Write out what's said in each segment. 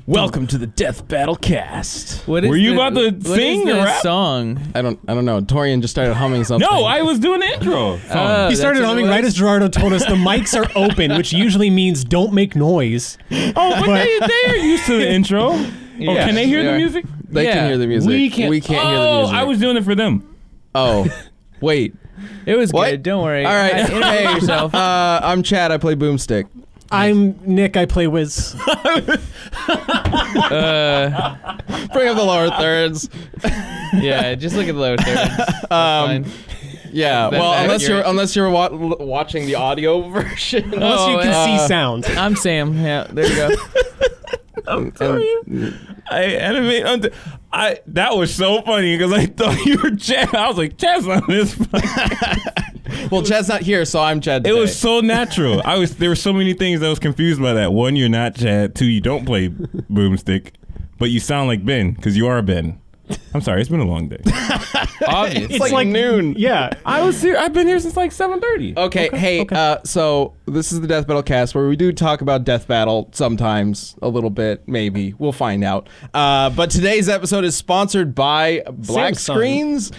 Welcome to the Death Battle Cast. Were you about to sing or rap? Song? I don't know. Torian just started humming something. No, I was doing the intro. He started humming right as Gerardo told us the mics are open, which usually means don't make noise. Oh, but they are used to the intro. Yeah, can they hear the music? They can hear the music. We can't hear the music. I was doing it for them. Oh, wait. It was good. Don't worry. All right. Hey, yourself. I'm Chad. I play Boomstick. I'm Nick. I play Wiz. Bring up the lower thirds. Yeah, just look at the lower thirds. Yeah. Well, unless you're watching the audio version. Unless you can see sound. I'm Sam. Yeah, there you go. I'm sorry. That was so funny because I thought you were Chad. I was like, Chad's not this funny. Well, Chad's not here, so I'm Chad today. It was so natural. There were so many things I was confused by that. One, you're not Chad. Two, you don't play Boomstick, but you sound like Ben because you are Ben. I'm sorry, it's been a long day. Obviously. It's like noon. Yeah. I've been here since like 7:30. Okay, hey, so this is the Death Battle Cast where we do talk about Death Battle sometimes, a little bit, maybe. We'll find out. But today's episode is sponsored by Black Screens.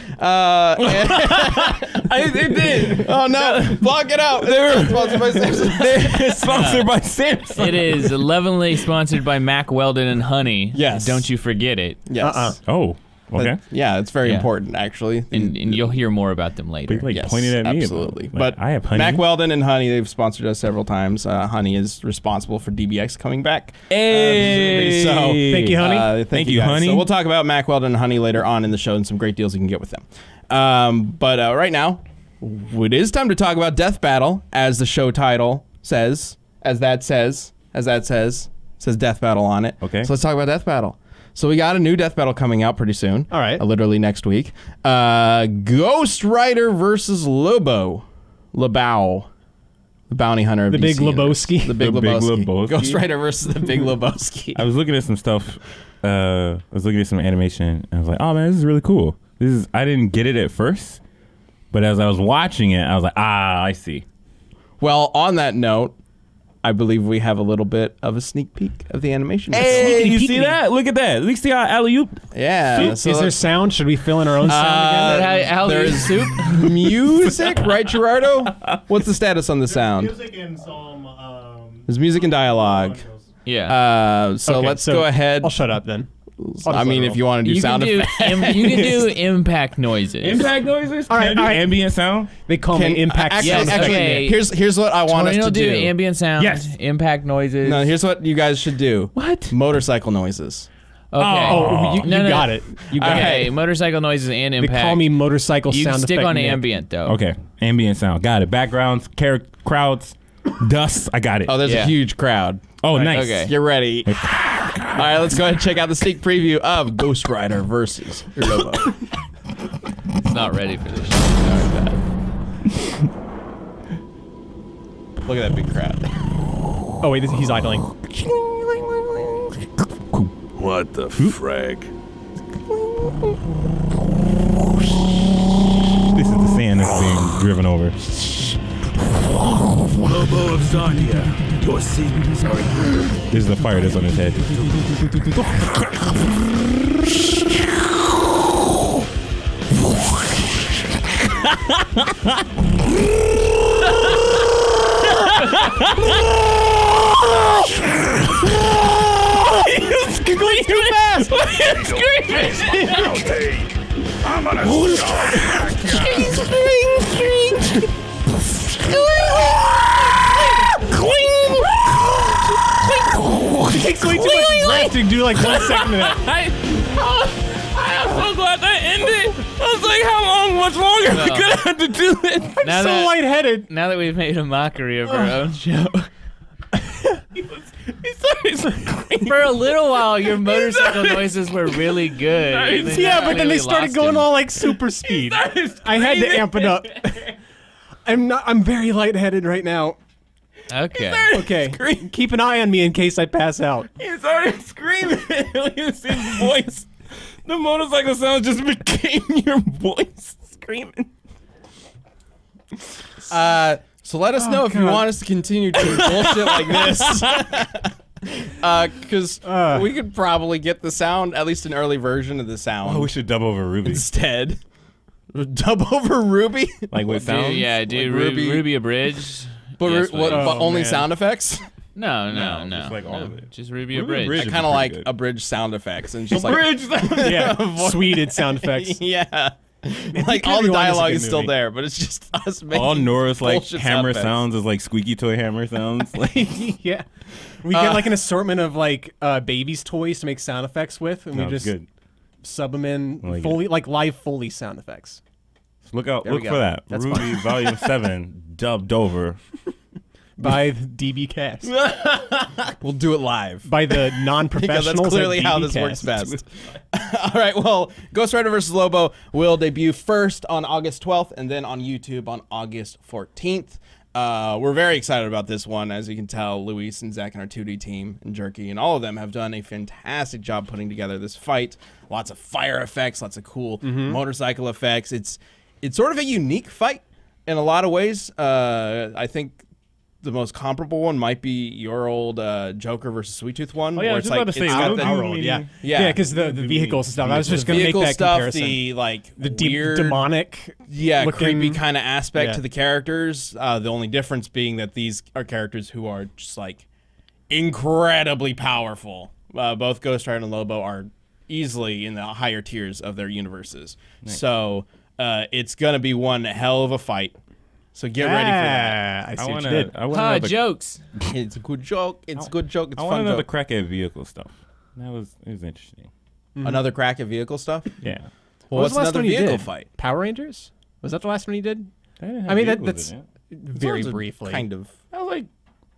It did. Oh no, block it out. They're sponsored by Samsung. They're sponsored by Samsung. It is lovingly sponsored by Mac Weldon and Honey. Yes. Don't you forget it. Yes. Oh. Okay. But, yeah, it's very important, actually. And you'll hear more about them later. But you pointed at me. Absolutely. But I have Honey. Mac Weldon and Honey, they've sponsored us several times. Honey is responsible for DBX coming back. Hey! So, thank you, Honey. Thank you, Honey. So we'll talk about Mac Weldon and Honey later on in the show and some great deals you can get with them. But right now, it is time to talk about Death Battle, as the show title says, says Death Battle on it. Okay. So let's talk about Death Battle. So we got a new Death Battle coming out pretty soon. All right. Literally next week. Ghost Rider versus Lobo. Lebowski. The bounty hunter of the Big Lebowski. The Big Lebowski. Ghost Rider versus the Big Lebowski. I was looking at some stuff. I was looking at some animation, and I was like, oh man, this is really cool. I didn't get it at first, but as I was watching it, I was like, I see. Well, on that note, I believe we have a little bit of a sneak peek of the animation. Hey, you see that? Look at that. At least see our alley-oop. Yeah. So is there sound? Should we fill in our own sound again? There's music, right, Gerardo? What's the status on the sound? Music and some. There's music and dialogue. Yeah. So let's go ahead. I'll shut up then. I mean, if you want to do sound effects. You can do impact noises. Impact noises? All right. Ambient sound? They call me impact sound. Yes, actually, okay. Here's what I want us to do. Ambient sound. Yes. Impact noises. No, here's what you guys should do. What? Motorcycle noises. Okay. Oh, you got it. You got Okay, it. motorcycle noises and impact. They call me motorcycle you sound effect. You stick on Nick. ambient, though. Okay. Ambient sound. Got it. Backgrounds, crowds, dust. I got it. Oh, there's a huge crowd. Oh, nice. Okay. Get ready. All right, let's go ahead and check out the sneak preview of Ghost Rider versus Lobo. It's not ready for this shit. Sorry, bad. Look at that big crowd. Oh wait, he's idling. What the frag? This is the sand that's being driven over. Lobo of Zarnia, your sins are This is the fire that's on his head. Going too fast! I'm gonna It takes way too much breath to do like 1 second of that. I'm so glad that ended. I was like, much longer we could have to do it. I'm so lightheaded. Now that we've made a mockery of our own show. For a little while, your motorcycle noises were really good. Yeah, but then they started going all like super speed. I had to amp it up. I'm very lightheaded right now. Okay. Okay. Keep an eye on me in case I pass out. He started screaming when you see his voice. The motorcycle sound just became your voice screaming. So let us know if you want us to continue doing bullshit like this. Because we could probably get the sound, at least an early version of the sound. Oh, we should dub over Ruby. Instead. Dub over Ruby? Like with sounds? Dude, Like Ruby abridged. But, Yes, but only man. sound effects? No. Just like all of it. Just Ruby Ruby abridged. abridged. I Should kind be of pretty like good. abridged sound effects. And just Bridge. Yeah, sweeted sound effects. yeah. Like all the Rewind is a dialogue good is still movie. there, but it's just us making All Nora's like bullshit hammer sound effects. sounds is like squeaky toy hammer sounds. Like Yeah. We get like an assortment of like babies' toys to make sound effects with, and no, we it's just good. sub them in Like Foley, like live Foley sound effects. Look out! There we Look go. for that. That's Ruby Volume 7 dubbed over. By DB Cast. We'll do it live. By the Because non-professionals. that's clearly at how DB this works Cast. best. All right, well, Ghost Rider vs. Lobo will debut first on August 12th and then on YouTube on August 14th. We're very excited about this one. As you can tell, Luis and Zach and our 2D team and Jerky and all of them have done a fantastic job putting together this fight. Lots of fire effects, lots of cool motorcycle effects. It's sort of a unique fight in a lot of ways. I think the most comparable one might be your old Joker versus Sweet Tooth one. Oh yeah, I where was it's just about to say it's got the- our old, yeah. Yeah. because the vehicles and stuff. I was just going to make vehicle that stuff, comparison. the like The deep, weird, demonic, creepy looking- kind of aspect Yeah. to the characters. The only difference being that these are characters who are just like incredibly powerful. Both Ghost Rider and Lobo are easily in the higher tiers of their universes. So it's gonna be one hell of a fight. So get ready for that. I see I what want you did. to. Jokes. It's a good joke. It's a good joke. It's I a want fun another joke. crack at vehicle stuff. It was interesting. Another crack at vehicle stuff. Yeah. Well, What was what's the last another one you vehicle did? fight? Power Rangers? Was that the last one you did? They didn't have I mean, vehicles that's in it. very Those are briefly. Kind of. That was like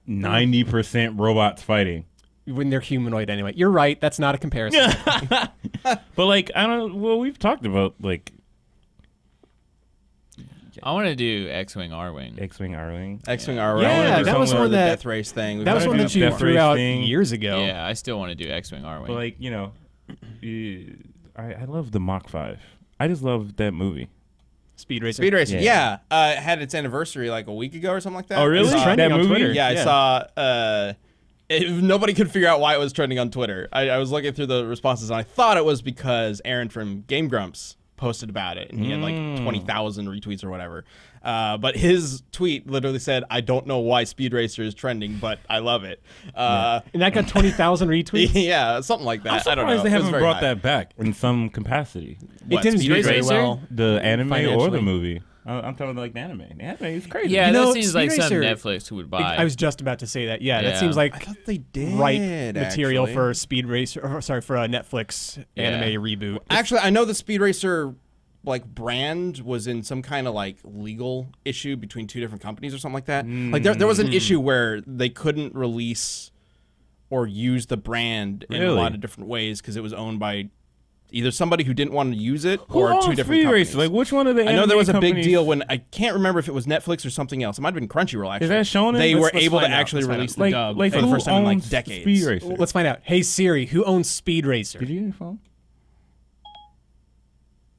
90% robots fighting. When they're humanoid anyway. You're right. That's not a comparison. But like I don't. Well, we've talked about like I want to do X-Wing, R-Wing. X-wing, R-wing. X-Wing R. Yeah, that was one one the that- death race thing. That was We've one done that you Death threw Race out thing. years ago. Yeah, I still want to do X-Wing, R-Wing. But like I love the Mach 5. I just love that movie. Speed Racer. Speed Racer. Yeah. Yeah. It had its anniversary like a week ago or something like that. Oh, really? It's trending That on movie? Twitter. Yeah, I saw. Nobody could figure out why it was trending on Twitter. I was looking through the responses and I thought it was because Aaron from Game Grumps posted about it and he had like 20,000 retweets or whatever. But his tweet literally said, "I don't know why Speed Racer is trending, but I love it." And that got 20,000 retweets. Yeah, something like that. I don't know. Surprised they It was haven't very brought high. that back in some capacity. It What, didn't Speed do Racer? very well. The anime or Financially. the movie. I'm talking about like the anime. The anime is crazy. yeah, You that know, seems Speed like something Racer- Netflix would buy. I was just about to say that. Yeah, Yeah. that seems I like thought they did. right material actually. for Speed Racer. Or, sorry, for a Netflix anime reboot. Actually, I know the Speed Racer like brand was in some kind of like legal issue between two different companies or something like that. Like there was an issue where they couldn't release or use the brand in a Really? lot of different ways because it was owned by either somebody who didn't want to use it Who or owns two different Speed companies. Racer? Like which one of the? I know there was a big companies- deal when I can't remember if it was Netflix or something else. It might have been Crunchyroll. Actually, that Shonen? They Let's- were let's able to find out. actually Let's find release out. the dub like for the who first time in like owns decades. Speed Racer. Let's find out. Hey Siri, who owns Speed Racer? Did you get your phone?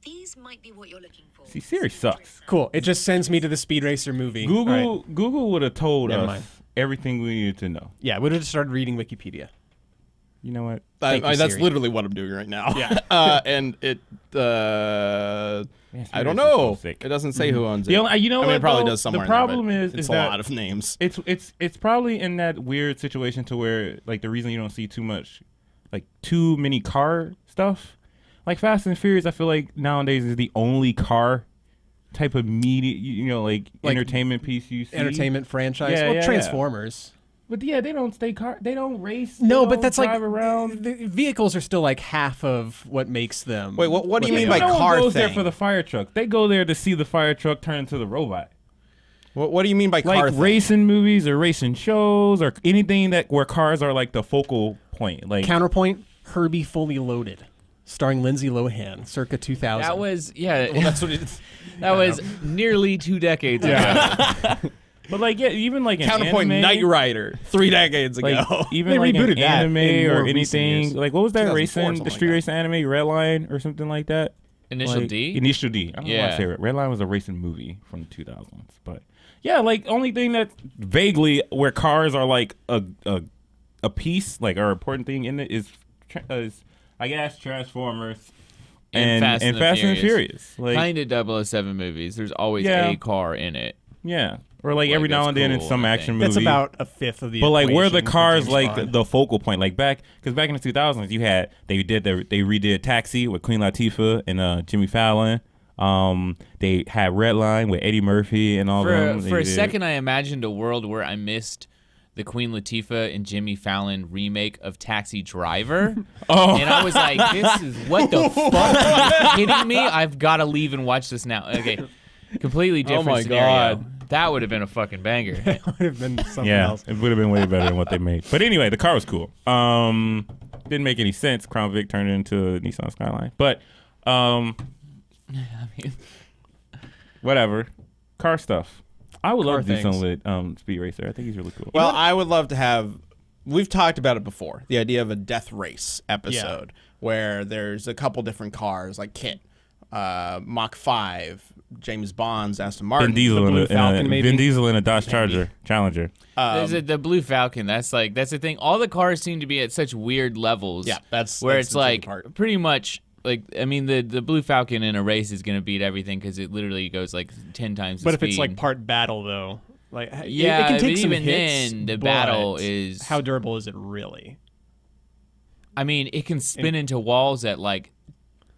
These might be what you're looking for. See, Siri sucks. Cool. It just sends me to the Speed Racer movie. Google All right. Google would have told Never us mind. everything we needed to know. Yeah, we would have just started reading Wikipedia. You know what? Thank you, That's Siri. literally what I'm doing right now. Yeah. And it, Man, Speed I don't Racer's so know. sick. It doesn't say who owns it. The only, you know I mean, what? it probably though? does somewhere. The problem in there, but is it's a that lot of names. it's probably in that weird situation to where like the reason you don't see too many car stuff, like Fast and Furious. I feel like nowadays is the only car type of media, like entertainment piece you see. Entertainment franchise. Yeah, well, yeah, Transformers. But yeah, they don't they don't race. No, they but don't that's like drive around. the vehicles are still like half of what makes them. Wait, what do you mean No by one car goes thing? there for the fire truck. They go there to see the fire truck turn into the robot. What do you mean by car Like thing? racing movies or racing shows or anything where cars are like the focal point. Like Counterpoint: Herbie Fully Loaded, starring Lindsay Lohan, circa 2000. that was That's what it is. that was nearly 2 decades ago. But like even like an Counterpoint anime, Knight Rider 3 decades ago. like even They like an rebooted that anime in more or recent anything. years. Like what was that 2004 racing? something The like street that. racing anime, Redline or something like that. Initial Like, D? Initial D. I don't know why I Yeah. say it. Redline was a racing movie from the 2000s, but yeah, like only thing that vaguely where cars are like a piece, like or important thing in it is I guess Transformers and Fast and Furious. Like Kind of 007 movies. There's always Yeah. a car in it. yeah, or like Like, every now that's and then in cool, some I action think. movie. That's about a fifth of the. But like where the equation for cars James like Bond. the focal point, like back in the 2000s you had they redid Taxi with Queen Latifah and Jimmy Fallon. They had Redline with Eddie Murphy and all them. For a second, I imagined a world where I missed the Queen Latifah and Jimmy Fallon remake of Taxi Driver. Oh. And I was like, this is, what the fuck? Are you kidding me? I've got to leave and watch this now. Okay, completely different my scenario. God. That would have been a fucking banger. It would have been something Yeah, else. it would have been way better than what they made. But anyway, the car was cool. Didn't make any sense. Crown Vic turned it into a Nissan Skyline. But whatever. Car stuff. I would love to do things. something with Speed Racer. I think he's really cool. Well, I would love to have. We've talked about it before. The idea of a death race episode where there's a couple different cars like Kit, Mach 5, James Bond's Aston Martin. Vin Diesel, Blue Falcon, maybe? Vin Diesel in a Dodge Challenger. There's the Blue Falcon. That's the thing. All the cars seem to be at such weird levels. Yeah, that's where that's it's the tricky like part. pretty much like I mean the Blue Falcon in a race is gonna beat everything because it literally goes like 10 times the But speed. if it's like part battle though, like Yeah, it can take but some even hits, then, the but battle is- how durable is it really? I mean, it can spin into walls at like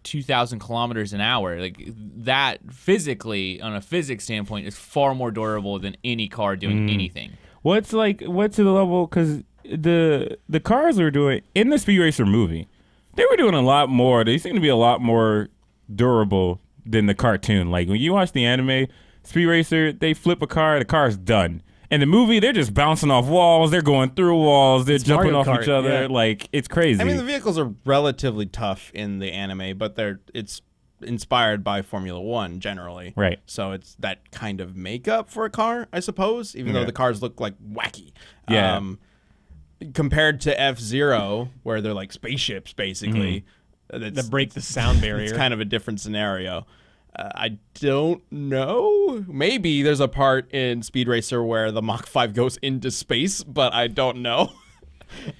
2,000 kilometers an hour. Like that physically, on a physics standpoint, is far more durable than any car doing anything. What's to the level? Because the cars were doing in the Speed Racer movie, they were doing a lot more. They seem to be a lot more durable than the cartoon. Like when you watch the anime Speed Racer, they flip a car, the car's done. In the movie, they're just bouncing off walls. They're going through walls. They're jumping Mario off each Kart, other. yeah. Like it's crazy. I mean, the vehicles are relatively tough in the anime, but it's inspired by Formula One generally. Right. So it's that kind of makeup for a car, I suppose, even though Yeah. the cars look like wacky. Yeah. Compared to F-Zero, where they're like spaceships, basically. That break the sound barrier. It's kind of a different scenario. I don't know. Maybe there's a part in Speed Racer where the Mach 5 goes into space, but I don't know.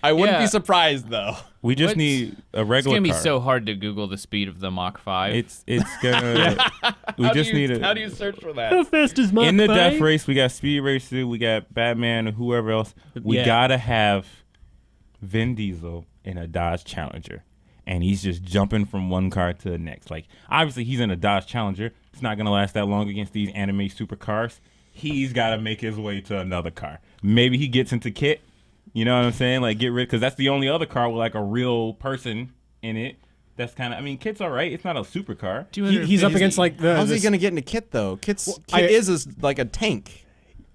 I wouldn't Yeah. be surprised, though. we just What's- need a It's regular gonna be car. so hard to Google the speed of the Mach 5. It's gonna. We just need a. How do you search for that? How fast is Mach in the 5? death race, we got Speed Racer, we got Batman, and whoever else. We Yeah. gotta have Vin Diesel in a Dodge Challenger, and he's just jumping from one car to the next. Like obviously, he's in a Dodge Challenger. It's not gonna last that long against these anime supercars. He's got to make his way to another car. Maybe he gets into Kit. You know what I'm saying? Like get rid, because that's the only other car with like a real person in it. That's kind of. I mean, Kit's all right. It's not a supercar. He's up against like the. How's he this- going to get into Kit, though? Kit I- is like a tank.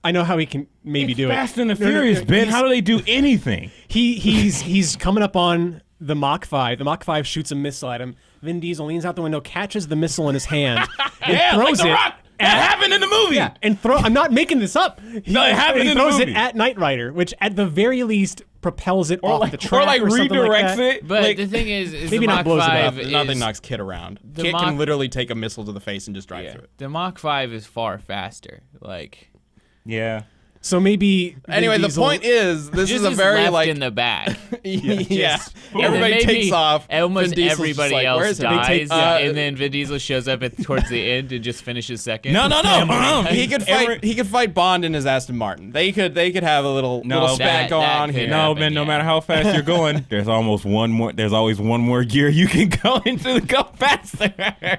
I know how he can maybe do Fast it. and the Furious, Ben. How do they do anything? He's coming up on the Mach 5. The Mach 5 shoots a missile at him. Vin Diesel leans out the window, catches the missile in his hand, and throws like The it. Rock. That happened in the movie. Yeah, and I'm not making this up. He, No, it happened he in the throws movie. it at Knight Rider, which at the very least propels it off the track or like something redirects like that. it. but like, the thing is Maybe the not Mach blows it 5 up. Nothing is, knocks Kit around. the Kit Mach- can literally take a missile to the face and just drive through it. the Mach 5 is far faster. Like yeah. So maybe Vin Anyway, the Diesel- point is, this just is a very left like in the back. yeah. And then Everybody maybe takes off. Almost Vin Diesel's everybody just like, "Where else is it?" They dies, take- and then Vin Diesel shows up towards the end and just finishes second. No. He could fight. He could fight Bond in his Aston Martin. They could have a little No, spat go that on could here. No, happen, man. No yeah. matter how fast you're going, there's always one more gear you can go into to go faster.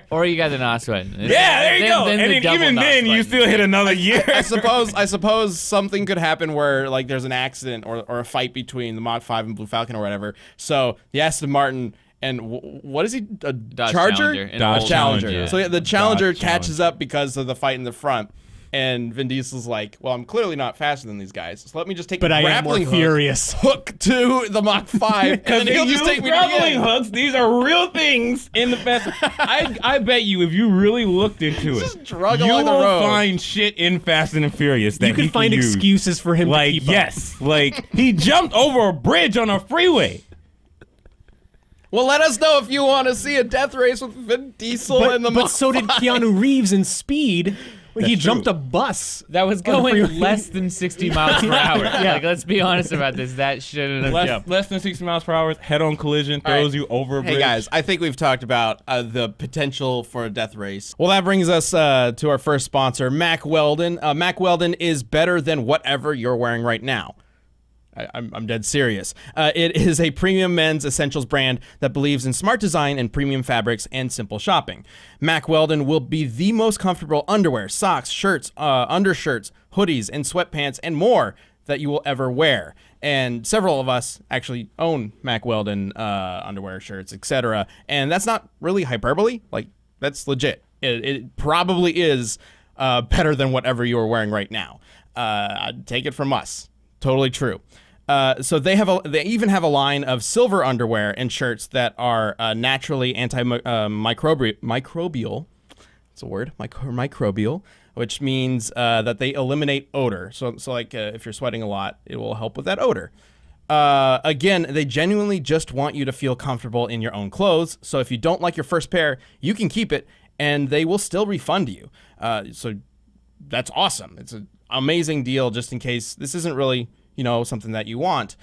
Or you got the NOS button. Yeah, there you go. And the then double even NOS then, you button. still hit another gear. I suppose something could happen where like there's an accident or a fight between the Mach 5 and Blue Falcon or whatever. So the Aston Martin and what is he? A Dodge Charger? Challenger, an Dodge old Challenger. Challenger. So yeah, the Challenger Dodge catches up because of the fight in the front. And Vin Diesel's like, well, I'm clearly not faster than these guys, so let me just take But a I am more grappling furious. hook to the Mach 5, and then he'll just take me to the grappling end. hooks. These are real things in the Fast. I bet you, if you really looked into it, Just drug you along the will road. find shit in Fast and the Furious that You can he find use. excuses for him to Like keep up. yes, like he jumped over a bridge on a freeway. Well, let us know if you want to see a death race with Vin Diesel and the But so did Mach 5. Keanu Reeves in Speed. When he That's jumped true. a bus. That was on the going freeway. less than 60 miles per hour. Like, let's be honest about this. That shouldn't have jumped. Less than 60 miles per hour, head-on collision throws you over a bridge. Hey guys, I think we've talked about the potential for a death race. Well, that brings us to our first sponsor, Mack Weldon. Mack Weldon is better than whatever you're wearing right now. I'm dead serious. It is a premium men's essentials brand that believes in smart design and premium fabrics and simple shopping. Mack Weldon will be the most comfortable underwear, socks, shirts, undershirts, hoodies, and sweatpants, and more that you will ever wear. And several of us actually own Mack Weldon underwear, shirts, etc. And that's not really hyperbole. Like, that's legit. It probably is better than whatever you are wearing right now. Take it from us. Totally true. So they even have a line of silver underwear and shirts that are naturally microbial. It's a word, microbial, which means that they eliminate odor. So like if you're sweating a lot, it will help with that odor. Again, they genuinely just want you to feel comfortable in your own clothes. So if you don't like your first pair, you can keep it, and they will still refund you. So that's awesome. It's an amazing deal, just in case this isn't really, something that you want.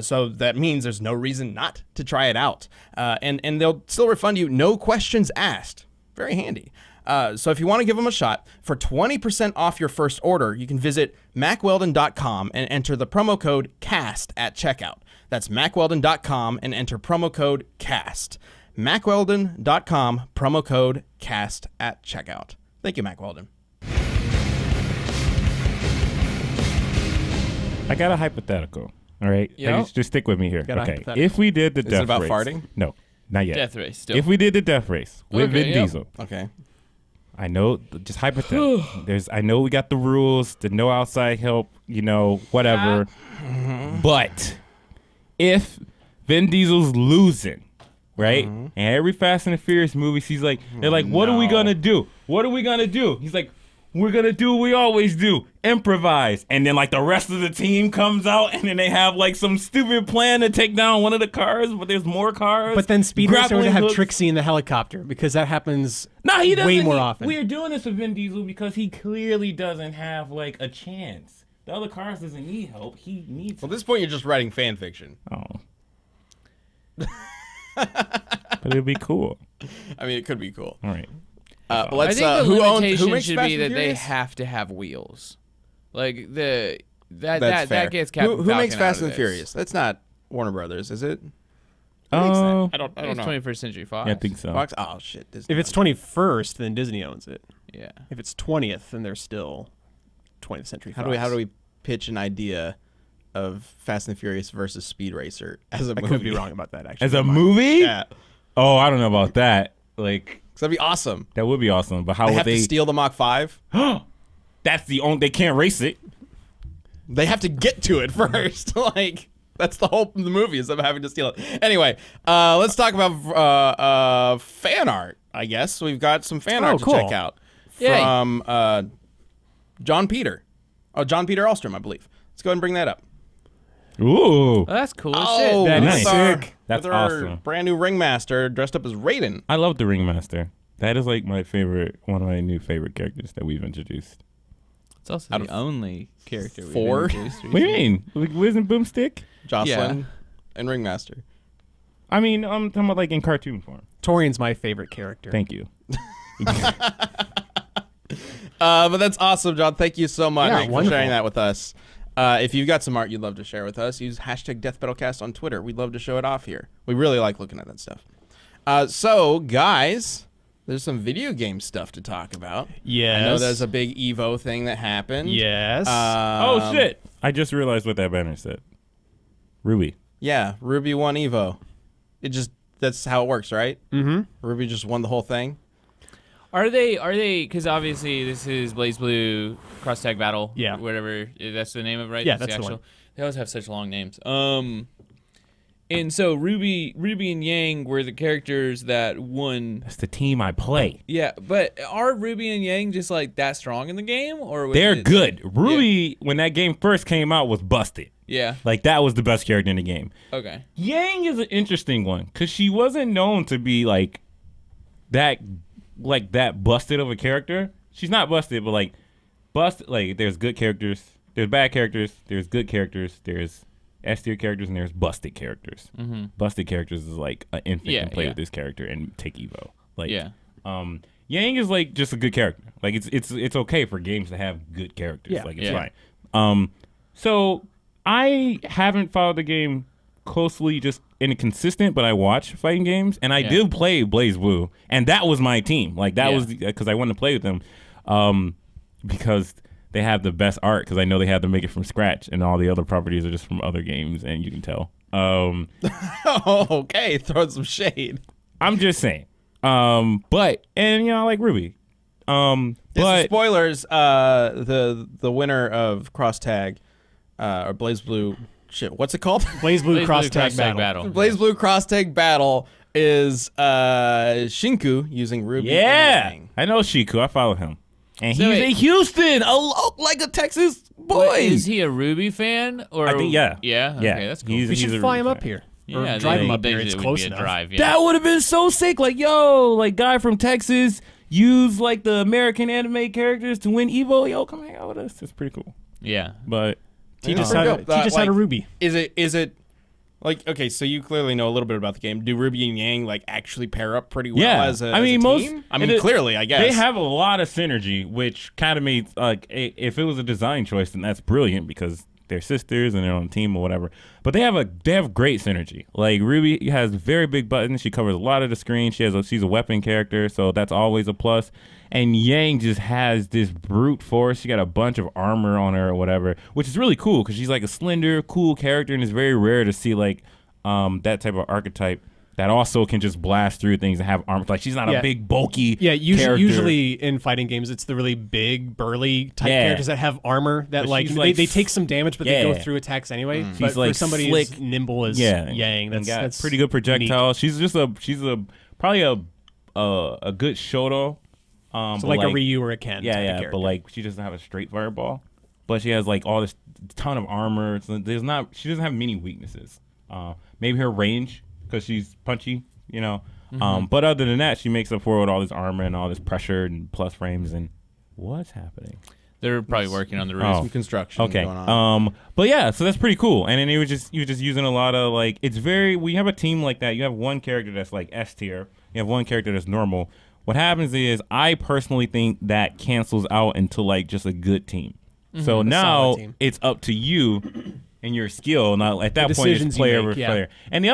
So that means there's no reason not to try it out. And they'll still refund you, no questions asked. Very handy. So if you want to give them a shot, for 20% off your first order, you can visit MackWeldon.com and enter the promo code CAST at checkout. That's MackWeldon.com and enter promo code CAST. MackWeldon.com, promo code CAST at checkout. Thank you, Mack Weldon. I got a hypothetical. All right, Yeah. just stick with me here. Got a Okay, hypothetical. if we did the death it about race, farting? No, not yet. Death race, still. If we did the death race with Okay, Vin yep. Diesel, Okay. I know, just hypothetical. I know we got the rules, the no outside help, whatever. But if Vin Diesel's losing, right, and every Fast and the Furious movie, they're like, what are we gonna do? What are we gonna do? He's like, we're gonna do what we always do, improvise. And then like the rest of the team comes out, and then they have like some stupid plan to take down one of the cars, but there's more cars. But then Speed Racer would Grappling have hooks. Trixie in the helicopter because that happens No, he doesn't. way more often. We're doing this with Vin Diesel because he clearly doesn't have like a chance. The other cars doesn't need help. He needs. Well, at this point, you're just writing fan fiction. Oh. But it'd be cool. I mean, it could be cool. All right. I Let's, think the who limitation makes should Fast be and that they Furious? have to have wheels. Like That's that fair. gets Captain Who Falcon makes out Fast of and this. Furious? That's not Warner Brothers, is it? Oh, I don't It's know. 21st Century Fox. yeah, I think so. Fox? Oh shit! Disney If it's owns 21st, then Disney owns it. Yeah. If it's 20th, then they're still 20th Century it. Fox. How do we pitch an idea of Fast and Furious versus Speed Racer as a I movie? could be wrong about that, actually. As a Never mind. movie? Yeah, Oh, I don't know about that. Like, so that'd be awesome. that would be awesome. But how They would have to steal the Mach 5. That's the only. They can't race it. They have to get to it first. Like, that's the whole the movie, is them having to steal it. Anyway, let's talk about fan art. I guess we've got some fan art to cool. check out Yay. from John Peter. Oh, John Peter Alstrom, I believe. Let's go ahead and bring that up. Ooh. Well, that's cool as Oh, shit. That with is our- sick. That's with our awesome. brand new ringmaster dressed up as Raiden. I love the Ringmaster. That is like my favorite, one of my new favorite characters that we've introduced. It's also Out the of only character we've 4? introduced What do you recently. mean? Like, wasn't Boomstick? Jocelyn Yeah. and ringmaster. I mean, I'm talking about like in cartoon form. Torian's my favorite character. Thank you. But that's awesome, John. Thank you so much Yeah, for wonderful. sharing that with us. If you've got some art you'd love to share with us, use hashtag DeathBattleCast on Twitter. We'd love to show it off here. We really like looking at that stuff. So, guys, there's some video game stuff to talk about. Yes. I know there's a big Evo thing that happened. Yes. Oh shit! I just realized what that banner said. Ruby. Yeah, Ruby won Evo. That's how it works, right? mm-hmm. Ruby just won the whole thing. Are they, because obviously this is Blaze Blue Cross Tag Battle. Yeah. Whatever, that's the name of it, right? Yeah, that's the one. They always have such long names. And so Ruby and Yang were the characters that won. That's the team I play. Yeah, but are Ruby and Yang just like that strong in the game? Or was They're it- good. Ruby, when that game first came out, was busted. Yeah. Like that was the best character in the game. Okay. Yang is an interesting one because she wasn't known to be like that busted of a character. She's not busted, but like there's good characters, there's bad characters, there's good characters, there's S tier characters, and there's busted characters. Busted characters is like an infant can play with this character and take Evo. Like Yang is like just a good character. Like it's okay for games to have good characters. Yeah. Like it's fine. So I haven't followed the game closely, just inconsistent, but I watch fighting games, and I did play BlazBlue, and that was my team. Like that was because I wanted to play with them, because they have the best art. Because I know they had to make it from scratch, and all the other properties are just from other games, and you can tell. Okay, throw some shade. I'm just saying. But you know, I like Ruby. But spoilers. The winner of Cross Tag, or BlazBlue. Shit, what's it called? BlazBlue Cross Tag Battle. BlazBlue Cross Tag Battle is Shinku using Ruby. yeah, and Yang. I know Shiku. I follow him, and So he's wait. in Houston, like a Texas boy. Wait, is he a Ruby fan? Or I think Yeah. Yeah, Okay, that's cool. We should a fly Ruby him up fan. here. Yeah, Or drive him up they- here. it It's would close be a enough. drive. Yeah. That would have been so sick. Like, yo, like guy from Texas use like the American anime characters to win Evo. Yo, come hang out with us. It's pretty cool. Yeah. But Teach us Yeah. how Pretty dope. to Like, Ruby. Is it like, okay, so you clearly know a little bit about the game. Do Ruby and Yang like actually pair up pretty well Yeah. as a I mean, as a most- team? I mean, it- clearly, I guess. they have a lot of synergy, which kind of made like if it was a design choice, then that's brilliant because they're sisters and they're on a team or whatever. But they have great synergy. Like Ruby has very big buttons. She covers a lot of the screen. She's a weapon character, so that's always a plus. And Yang just has this brute force. She got a bunch of armor on her or whatever, which is really cool because she's like a slender, cool character, and it's very rare to see like that type of archetype that also can just blast through things and have armor. Like she's not a big bulky character. Usually in fighting games, it's the really big, burly type characters that have armor that But like she's, they take some damage, but they go through attacks anyway. But She's, for like, somebody slick. as nimble as Yeah, Yang, and got that's pretty good projectile. unique. She's probably a good Shoto. So but like a Ryu or a Ken. Yeah, type of yeah, character. but like she doesn't have a straight fireball, but she has like all this ton of armor. So she doesn't have many weaknesses. Maybe her range because she's punchy, you know. But other than that, she makes up for it with all this armor and all this pressure and plus frames and what's happening. They're probably working on the roof. some construction Okay. going on. But yeah, so that's pretty cool. And then you were just using a lot of like when you have a team like that, you have one character that's like S tier, you have one character that's normal. What happens is I personally think that cancels out into like just a good team. So now solid team. it's up to you and your skill. Now at that point it's decisions you player make, over yeah. player. And the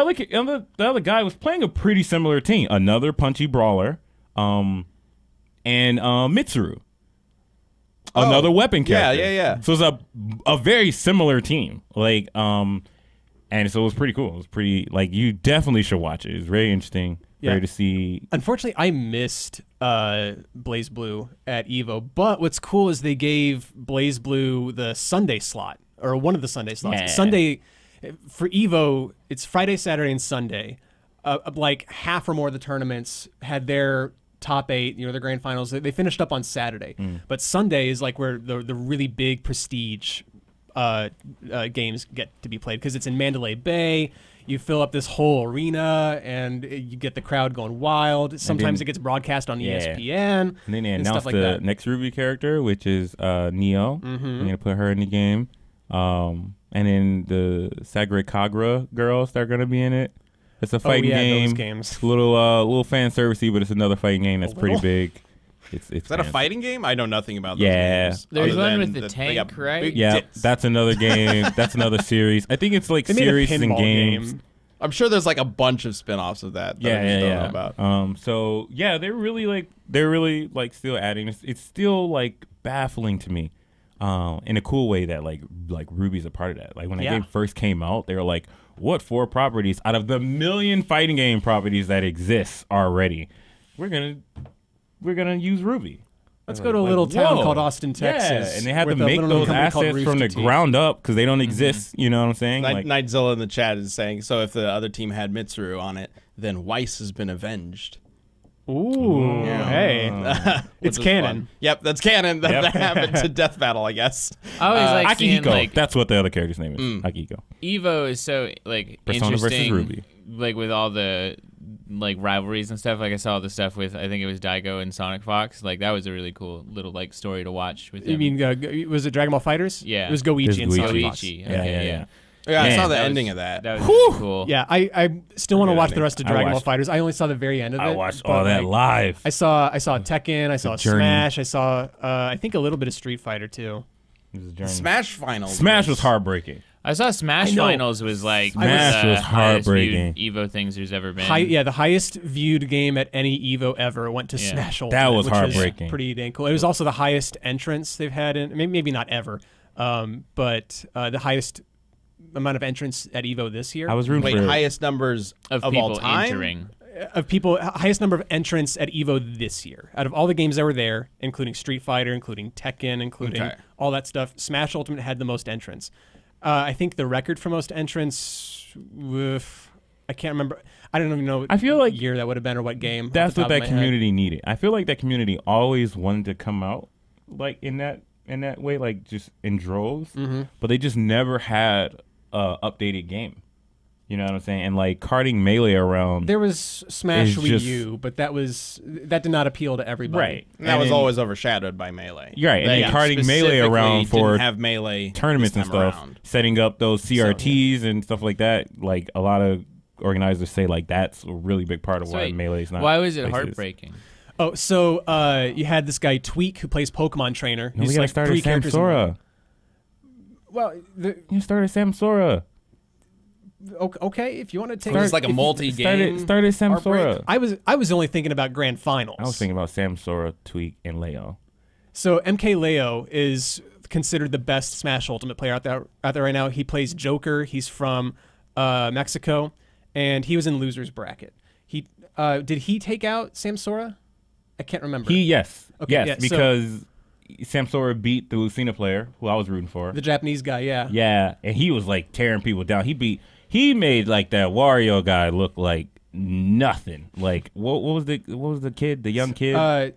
other guy was playing a pretty similar team, another punchy brawler, and Mitsuru. Another weapon character. yeah. So it's a very similar team. Like, and so it was pretty cool. It was pretty, like, you definitely should watch it. It's very interesting. Yeah. Very to see. Unfortunately, I missed BlazBlue at Evo, but what's cool is they gave BlazBlue the Sunday slot, or one of the Sunday slots. Yeah. Sunday, for Evo, it's Friday, Saturday, and Sunday. Like half or more of the tournaments had their top 8, their grand finals. They finished up on Saturday. But Sunday is like where the really big prestige games get to be played because it's in Mandalay Bay. You fill up this whole arena and you get the crowd going wild. Sometimes it gets broadcast on ESPN. And then they and announced stuff like the that. next Ruby character, which is Neo. They're going to put her in the game. And then the Sagre Kagra girls, they're going to be in it. It's a fighting game. those games. It's a little fan servicey, but it's another fighting game that's pretty big. It's Is that a fighting game? I know nothing about those Yeah. games. There's other one than with the that tank, they got right? big Yeah, tits. that's another game. That's another series. I think it's like They made a series and pinball games. game. I'm sure there's like a bunch of spin-offs of that. I just don't know about. So yeah, they're really like still adding. It's still like baffling to me, in a cool way that like Ruby's a part of that. Like when that game first came out, they were like, what 4 properties out of the million fighting game properties that exist already, we're gonna use Ruby. Let's go to a little town whoa. called Austin, Texas. Yeah, and they had to with a make little those company called assets from the Rooster Teeth. ground up because they don't exist. You know what I'm saying? Like, Nightzilla in the chat is saying, so if the other team had Mitsuru on it, then Weiss has been avenged. Ooh, hey, it's canon. Yep, that's canon. That, Yep. that happened to Death Battle, I guess. I always like seeing Akihiko. like That's what the other character's name is. Akihiko. Evo is so like Persona versus interesting, Ruby. like with all the like rivalries and stuff. Like I saw the stuff with I think it was Daigo and Sonic Fox. Like that was a really cool little like story to watch with You him. mean was it Dragon Ball Fighters? Yeah. it was Goichi and Goichi. Sonic Fox. Goichi. Yeah, Okay, yeah. Yeah, I Man, saw the that ending was- of that. That was really cool. Yeah, I still want to Good watch the ending. rest of I Dragon Ball watched- Fighters. I only saw the very end of it. I watched but, all that like, live. I saw Tekken. I saw journey. Smash. I saw I think a little bit of Street Fighter too. It was a journey. Smash Finals. Smash was heartbreaking. I saw Smash I know. Finals was like Smash the was highest heartbreaking. viewed Evo things there's ever been. The highest viewed game at any Evo ever went to Yeah. Smash Ultimate. That was which heartbreaking. pretty dang cool. It was also the highest entrance they've had in maybe not ever, but the highest amount of entrance at Evo this year. I was rooting Wait, for highest numbers of all people time? entering. of people, highest number of entrants at Evo this year. Out of all the games that were there, including Street Fighter, including Tekken, including Okay. all that stuff, Smash Ultimate had the most entrants. I think the record for most entrants, I can't remember. I don't even know I feel like year that would have been or what game. That's off the what top of that my head. community needed. I feel like that community always wanted to come out like in that way, like just in droves. But they just never had a updated game. You know what I'm saying? And like carting Melee around. There was Smash It's Wii just- U, but that did not appeal to everybody. Right. And that was then- always overshadowed by Melee. Right, and They then carting Melee around specifically for didn't have Melee tournaments this and time stuff, around. setting up those CRTs and stuff like that. Like a lot of organizers say, like that's a really big part of So why wait, Melee's not. why was it places. heartbreaking? Oh, so you had this guy Tweak who plays Pokemon Trainer. No, we He's gotta like start three at Sam characters in one. Sora. Well, You started Sam Sora. okay, if you want to take It was it. like a multi-game. Started Sam Heartbreak. Sora. I was only thinking about Grand Finals. I was thinking about Sam Sora, Tweak, and Leo. So MK Leo is considered the best Smash Ultimate player out there right now. He plays Joker. He's from Mexico, and he was in losers bracket. He did he take out Sam Sora? I can't remember. Yes, Okay, yeah, so- because Sam Sora beat the Lucina player, who I was rooting for. the Japanese guy, yeah. Yeah, and he was like tearing people down. He made like that Wario guy look like nothing. Like what was the kid, the young kid?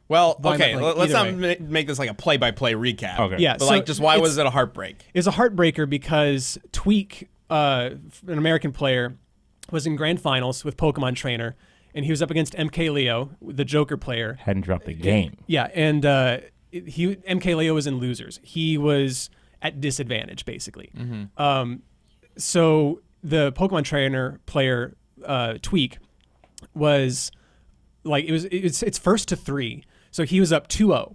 Well, Why okay, not, like, let's either not make this like a play-by-play recap. Okay. Yeah, But so like, just why it's- was it a heartbreak? It's a heartbreaker because Tweak, an American player, was in grand finals with Pokemon Trainer, and he was up against MK Leo, the Joker player. Hadn't dropped the game. Yeah, and MK Leo was in losers. He was at disadvantage, basically. So the Pokemon Trainer player, Tweak, was like it's first to 3. So he was up 2-0.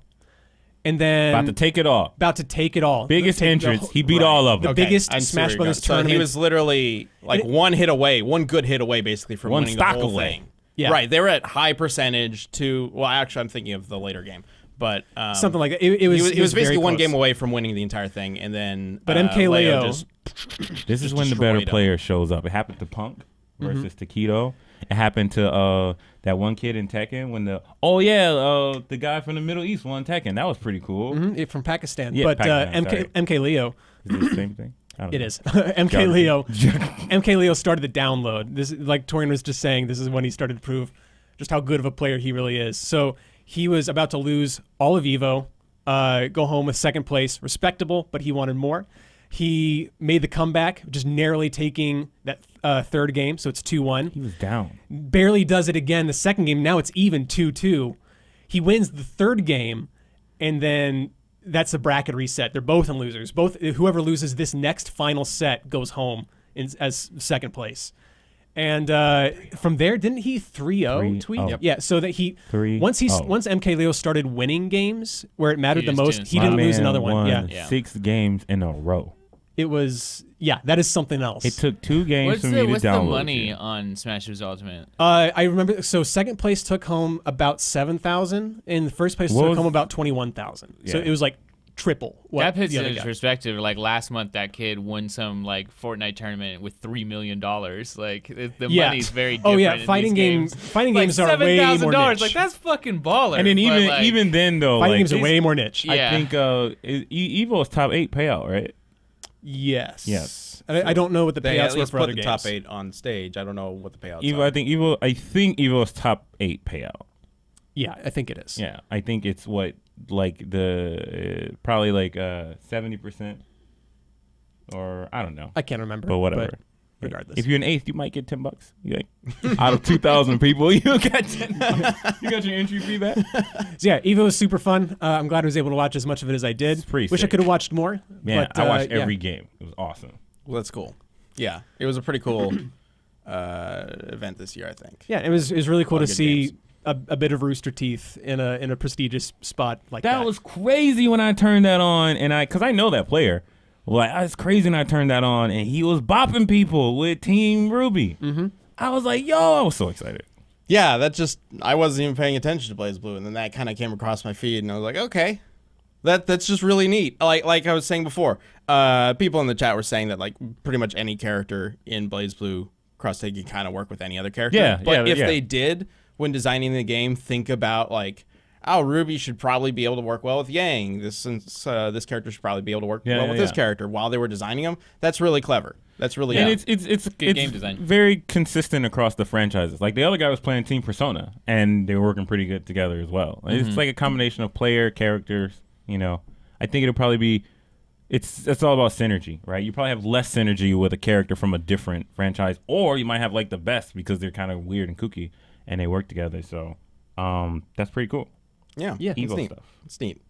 And then About to take it all. Take Biggest the entrance. whole- He beat right. all of The them. biggest I see Smash where you're Brothers going. So tournament. he was literally like one hit away, one good hit away, basically from One winning stock the whole away. thing. Yeah. Right. They were at high percentage to. Well, actually, I'm thinking of the later game, but Something like that. It was he was very basically one close. game away from winning the entire thing, and then. But MK Leo just This is just when the better destroyed him. player shows up. It happened to Punk versus Taquito. It happened to that one kid in Tekken when the guy from the Middle East won Tekken. That was pretty cool. from Pakistan. Yeah, but Pakistan, MK Leo, Is it the same thing? I don't it know. is. MK Leo started the download. This is like Torian was just saying. This is when he started to prove just how good of a player he really is. So he was about to lose all of Evo, go home with second place, respectable, but he wanted more. He made the comeback, just narrowly taking that third game, so it's 2-1. He was down. Barely does it again the second game. Now it's even 2-2. He wins the third game, and then that's a bracket reset. They're both in losers. Whoever loses this next final set goes home as second place. And from there, didn't he 3-0 tweet? 3-0. Yep. Yeah, so that he 3-0. once MK Leo started winning games where it mattered He the just most, didn't he stop. didn't My lose man another one. won Yeah, 6 games in a row. it was that is something else. It took 2 games What's for me to the download. money it. on Smash Bros. Ultimate? I remember. So second place took home about 7,000, and the first place What took was- home about 21,000. So Yeah. it was like triple. What That puts the it other into guy. perspective. Like last month, that kid won some like Fortnite tournament with $3 million. Like the Yeah. money's very different. Oh yeah, in fighting these games. Fighting Like games are way more $7,000. niche. Like that's fucking baller. And then But, like, even then though, Fighting like, games are these- way more niche. Yeah. I think Evo's top 8 payout, right? Yes. Yes. I don't know what the They at payouts were least for put other the games. top 8 on stage. I don't know what the payouts Evo, are. I think Evo's top 8 payout. Yeah, I think it is. Yeah, I think it's what like the probably like 70%, or I don't know, I can't remember. but whatever. regardless. If you're an eighth, you might get $10. You like out of 2,000 people, you got $10. You got your entry fee back. So yeah, Evo was super fun. I'm glad I was able to watch as much of it as I did. It's pretty Wish I sick. could have watched more. Man, but, I watched yeah. every game. It was awesome. Well, that's cool. Yeah, it was a pretty cool event this year, I think. Yeah, it was really cool lot to of good see games. a bit of Rooster Teeth in a prestigious spot like that. That was crazy when I turned that on, and because I know that player. Like, it's crazy when I turned that on, and he was bopping people with Team Ruby. Mm-hmm. I was like, yo, I was so excited. Yeah, that just I wasn't even paying attention to BlazBlue, and then that kind of came across my feed, and I was like, okay, that's just really neat. Like I was saying before, people in the chat were saying that like pretty much any character in BlazBlue cross-tag can kind of work with any other character. Yeah, but yeah, if yeah. they did when designing the game, think about like, oh, Ruby should probably be able to work well with Yang. This character should probably be able to work well with this character. While they were designing them, that's really clever. That's really And it's game design. very consistent across the franchises. Like the other guy was playing Team Persona, and they were working pretty good together as well. It's like a combination of player characters. You know, I think it'll probably be. It's all about synergy, right? You probably have less synergy with a character from a different franchise, or you might have like the best because they're kind of weird and kooky, and they work together. So, that's pretty cool. Yeah, Yeah, it's Evo neat. stuff. It's neat.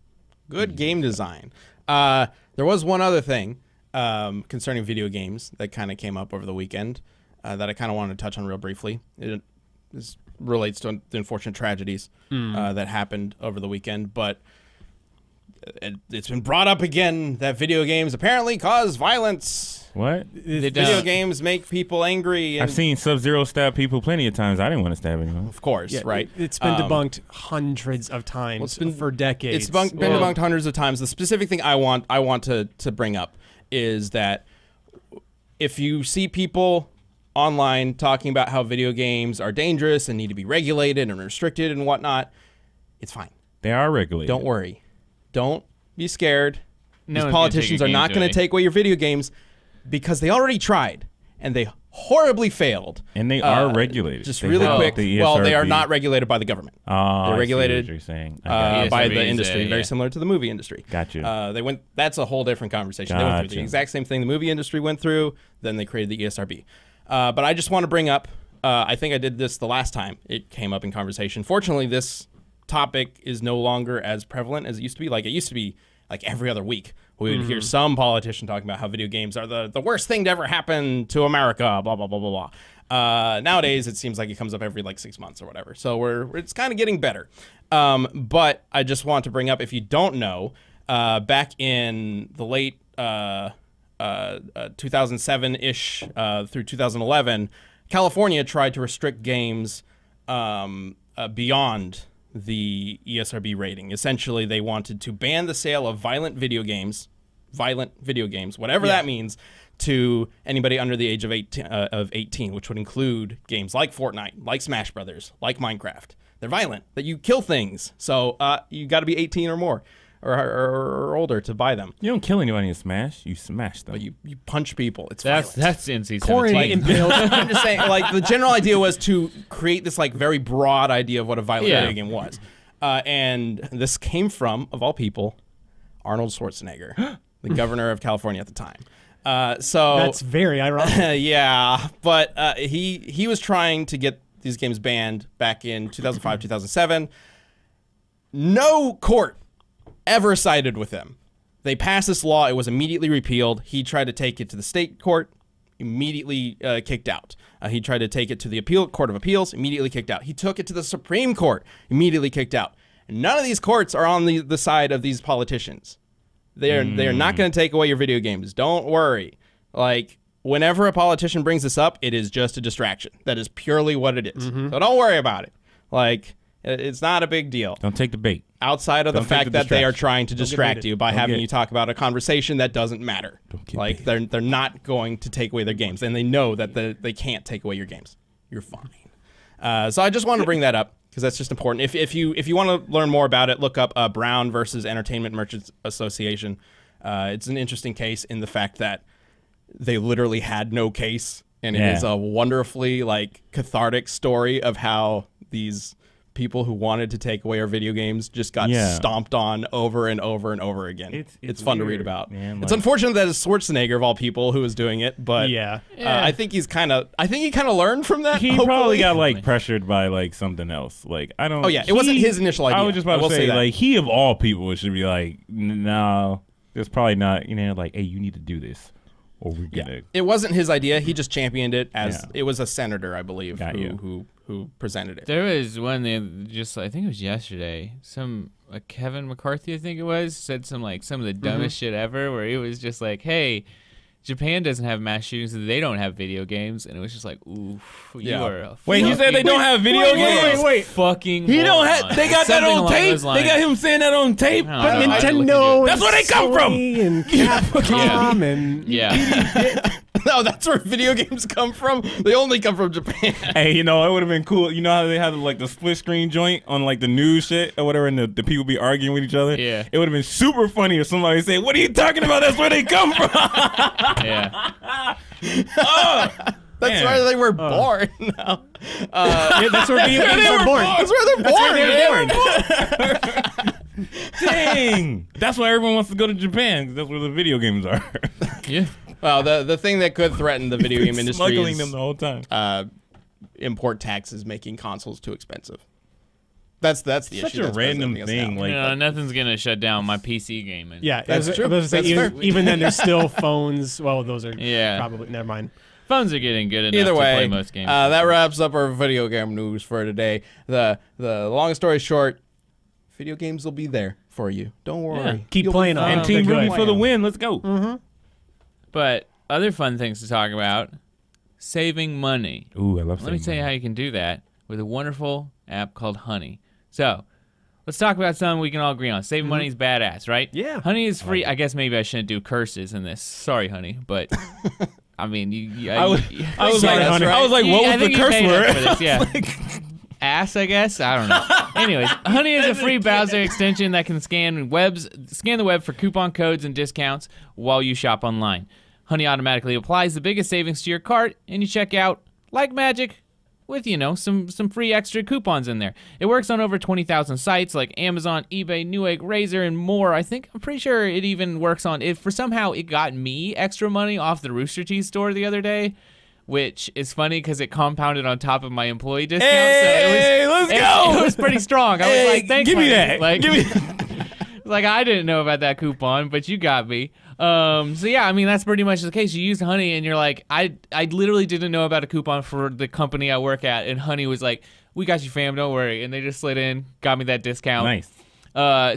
Good game design. There was one other thing concerning video games that kind of came up over the weekend that I kind of wanted to touch on real briefly. This relates to the unfortunate tragedies that happened over the weekend, but it's been brought up again that video games apparently cause violence. What? Video games make people angry. And I've seen Sub-Zero stab people plenty of times. I didn't want to stab anyone. of course, Yeah, right? It's been debunked hundreds of times it's been- for decades. It's been debunked hundreds of times. The specific thing I want to bring up is that if you see people online talking about how video games are dangerous and need to be regulated and restricted and whatnot, it's fine. They are regulated. Don't worry. Don't be scared. No These one's gonna take politicians your are not games going away. to take away your video games because they already tried and they horribly failed. And they are regulated. Just They really have quick. the Well, they are ESRB. not regulated by the government. Oh, I see They're what regulated you're saying. I got it. by ESRB the is industry, a- very yeah. similar to the movie industry. Got you. That's a whole different conversation. They went through the Gotcha. exact same thing the movie industry went through. Then they created the ESRB. But I just want to bring up. I think I did this the last time it came up in conversation. Fortunately, this topic is no longer as prevalent as it used to be. Like it used to be, like every other week, we would hear some politician talking about how video games are the worst thing to ever happen to America. Blah blah blah blah blah. Nowadays, it seems like it comes up every like 6 months or whatever. So it's kind of getting better. But I just want to bring up, if you don't know, back in the late 2007-ish through 2011, California tried to restrict games beyond the ESRB rating. Essentially, they wanted to ban the sale of violent video games, whatever that means, to anybody under the age of 18, which would include games like Fortnite, like Smash Brothers, like Minecraft. They're violent, that you kill things. So you got to be 18 or more or older to buy them. You don't kill anyone in Smash. You smash them. But you punch people. It's That's violent. NC-17. Corey impaled. I'm just saying, like, the general idea was to create this, like, very broad idea of what a violent Yeah. video game was. And this came from, of all people, Arnold Schwarzenegger, the governor of California at the time. So That's very ironic. yeah, but he was trying to get these games banned back in 2005, 2007. No court ever sided with him. They passed this law. It was immediately repealed. He tried to take it to the state court, immediately kicked out. He tried to take it to the Court of Appeals, immediately kicked out. He took it to the Supreme Court, immediately kicked out. And none of these courts are on the side of these politicians. They are not going to take away your video games. Don't worry. Like, whenever a politician brings this up, it is just a distraction. That is purely what it is. So don't worry about it. Like, it's not a big deal. Don't take the bait. Outside of the Don't take fact the that they are distraction. trying to distract baited. you by Don't having get- you talk about a conversation that doesn't matter. Don't get Like, they're not going to take away their games, and they know that they can't take away your games. You're fine. So I just want to bring that up because that's just important. If you want to learn more about it, look up Brown versus Entertainment Merchants Association. It's an interesting case in the fact that they literally had no case, and it is a wonderfully like cathartic story of how these people who wanted to take away our video games just got stomped on over and over and over again. It's fun to read about. Man, it's unfortunate that it's Schwarzenegger of all people who was doing it, but I think he kind of learned from that. He hopefully. probably got like pressured by like something else. Like I don't. Oh yeah, it wasn't his initial idea. I was just about to say like he of all people should be like, no, it's probably not. You know, like hey, you need to do this. Or we're gonna... It wasn't his idea. He just championed it as it was a senator, I believe, who presented it. There was one I think it was yesterday. Some Kevin McCarthy, I think it was, said some of the dumbest shit ever, where he was just like, "Hey, Japan doesn't have mass shootings, so they don't have video games," and it was just like, "Ooh, you are a wait." You said they don't have video games. Wait, fucking. He don't have. They got that on tape. They got him saying that on tape. But Nintendo, that's where they come from. And Capcom, and No, that's where video games come from. They only come from Japan. Hey, you know, it would have been cool. You know how they have like the split screen joint on like the news shit or whatever, and the people be arguing with each other? Yeah. It would have been super funny if somebody said, "What are you talking about? That's where they come from." Yeah. That's where they were born. No. that's where video games are born. That's where they're born. Dang. That's why everyone wants to go to Japan, 'cause that's where the video games are. Yeah. Well, the thing that could threaten the video game industry smuggling is them the whole time. Import taxes making consoles too expensive. That's the issue. Such a random thing. Like, nothing's gonna shut down my PC gaming. Yeah, that's true. Even then, there's still phones. Well, those are Yeah. probably never mind. Phones are getting good enough Either to way, play most games. that wraps up our video game news for today. The long story short, video games will be there for you. Don't worry. Keep playing on. and them. Team They're Ruby good. for the win. Let's go. But other fun things to talk about: saving money. Ooh, I love. Let me tell you how you can do that with a wonderful app called Honey. So, let's talk about something we can all agree on. Saving money is badass, right? Yeah. Honey is free. I guess maybe I shouldn't do curses in this. Sorry, Honey, but I mean, I was Sorry, like, Hunter. I was like, what I was the think you curse paid word? up for this, yeah. Ass, I guess. I don't know. Anyways, Honey is a free browser extension that can scan the web for coupon codes and discounts while you shop online. Honey automatically applies the biggest savings to your cart, and you check out like magic with, some free extra coupons in there. It works on over 20,000 sites like Amazon, eBay, Newegg, Razor, and more. I'm pretty sure it even works on it. Somehow it got me extra money off the Rooster Teeth store the other day, which is funny because it compounded on top of my employee discount. Hey, let's go. It was pretty strong. I was like, thanks, give me Honey. that. Like, Give me. like, I didn't know about that coupon, but you got me. So yeah, I mean, that's pretty much the case. You use Honey and you're like, I literally didn't know about a coupon for the company I work at, and Honey was like, we got you, fam, don't worry. And they just slid in, got me that discount. Nice.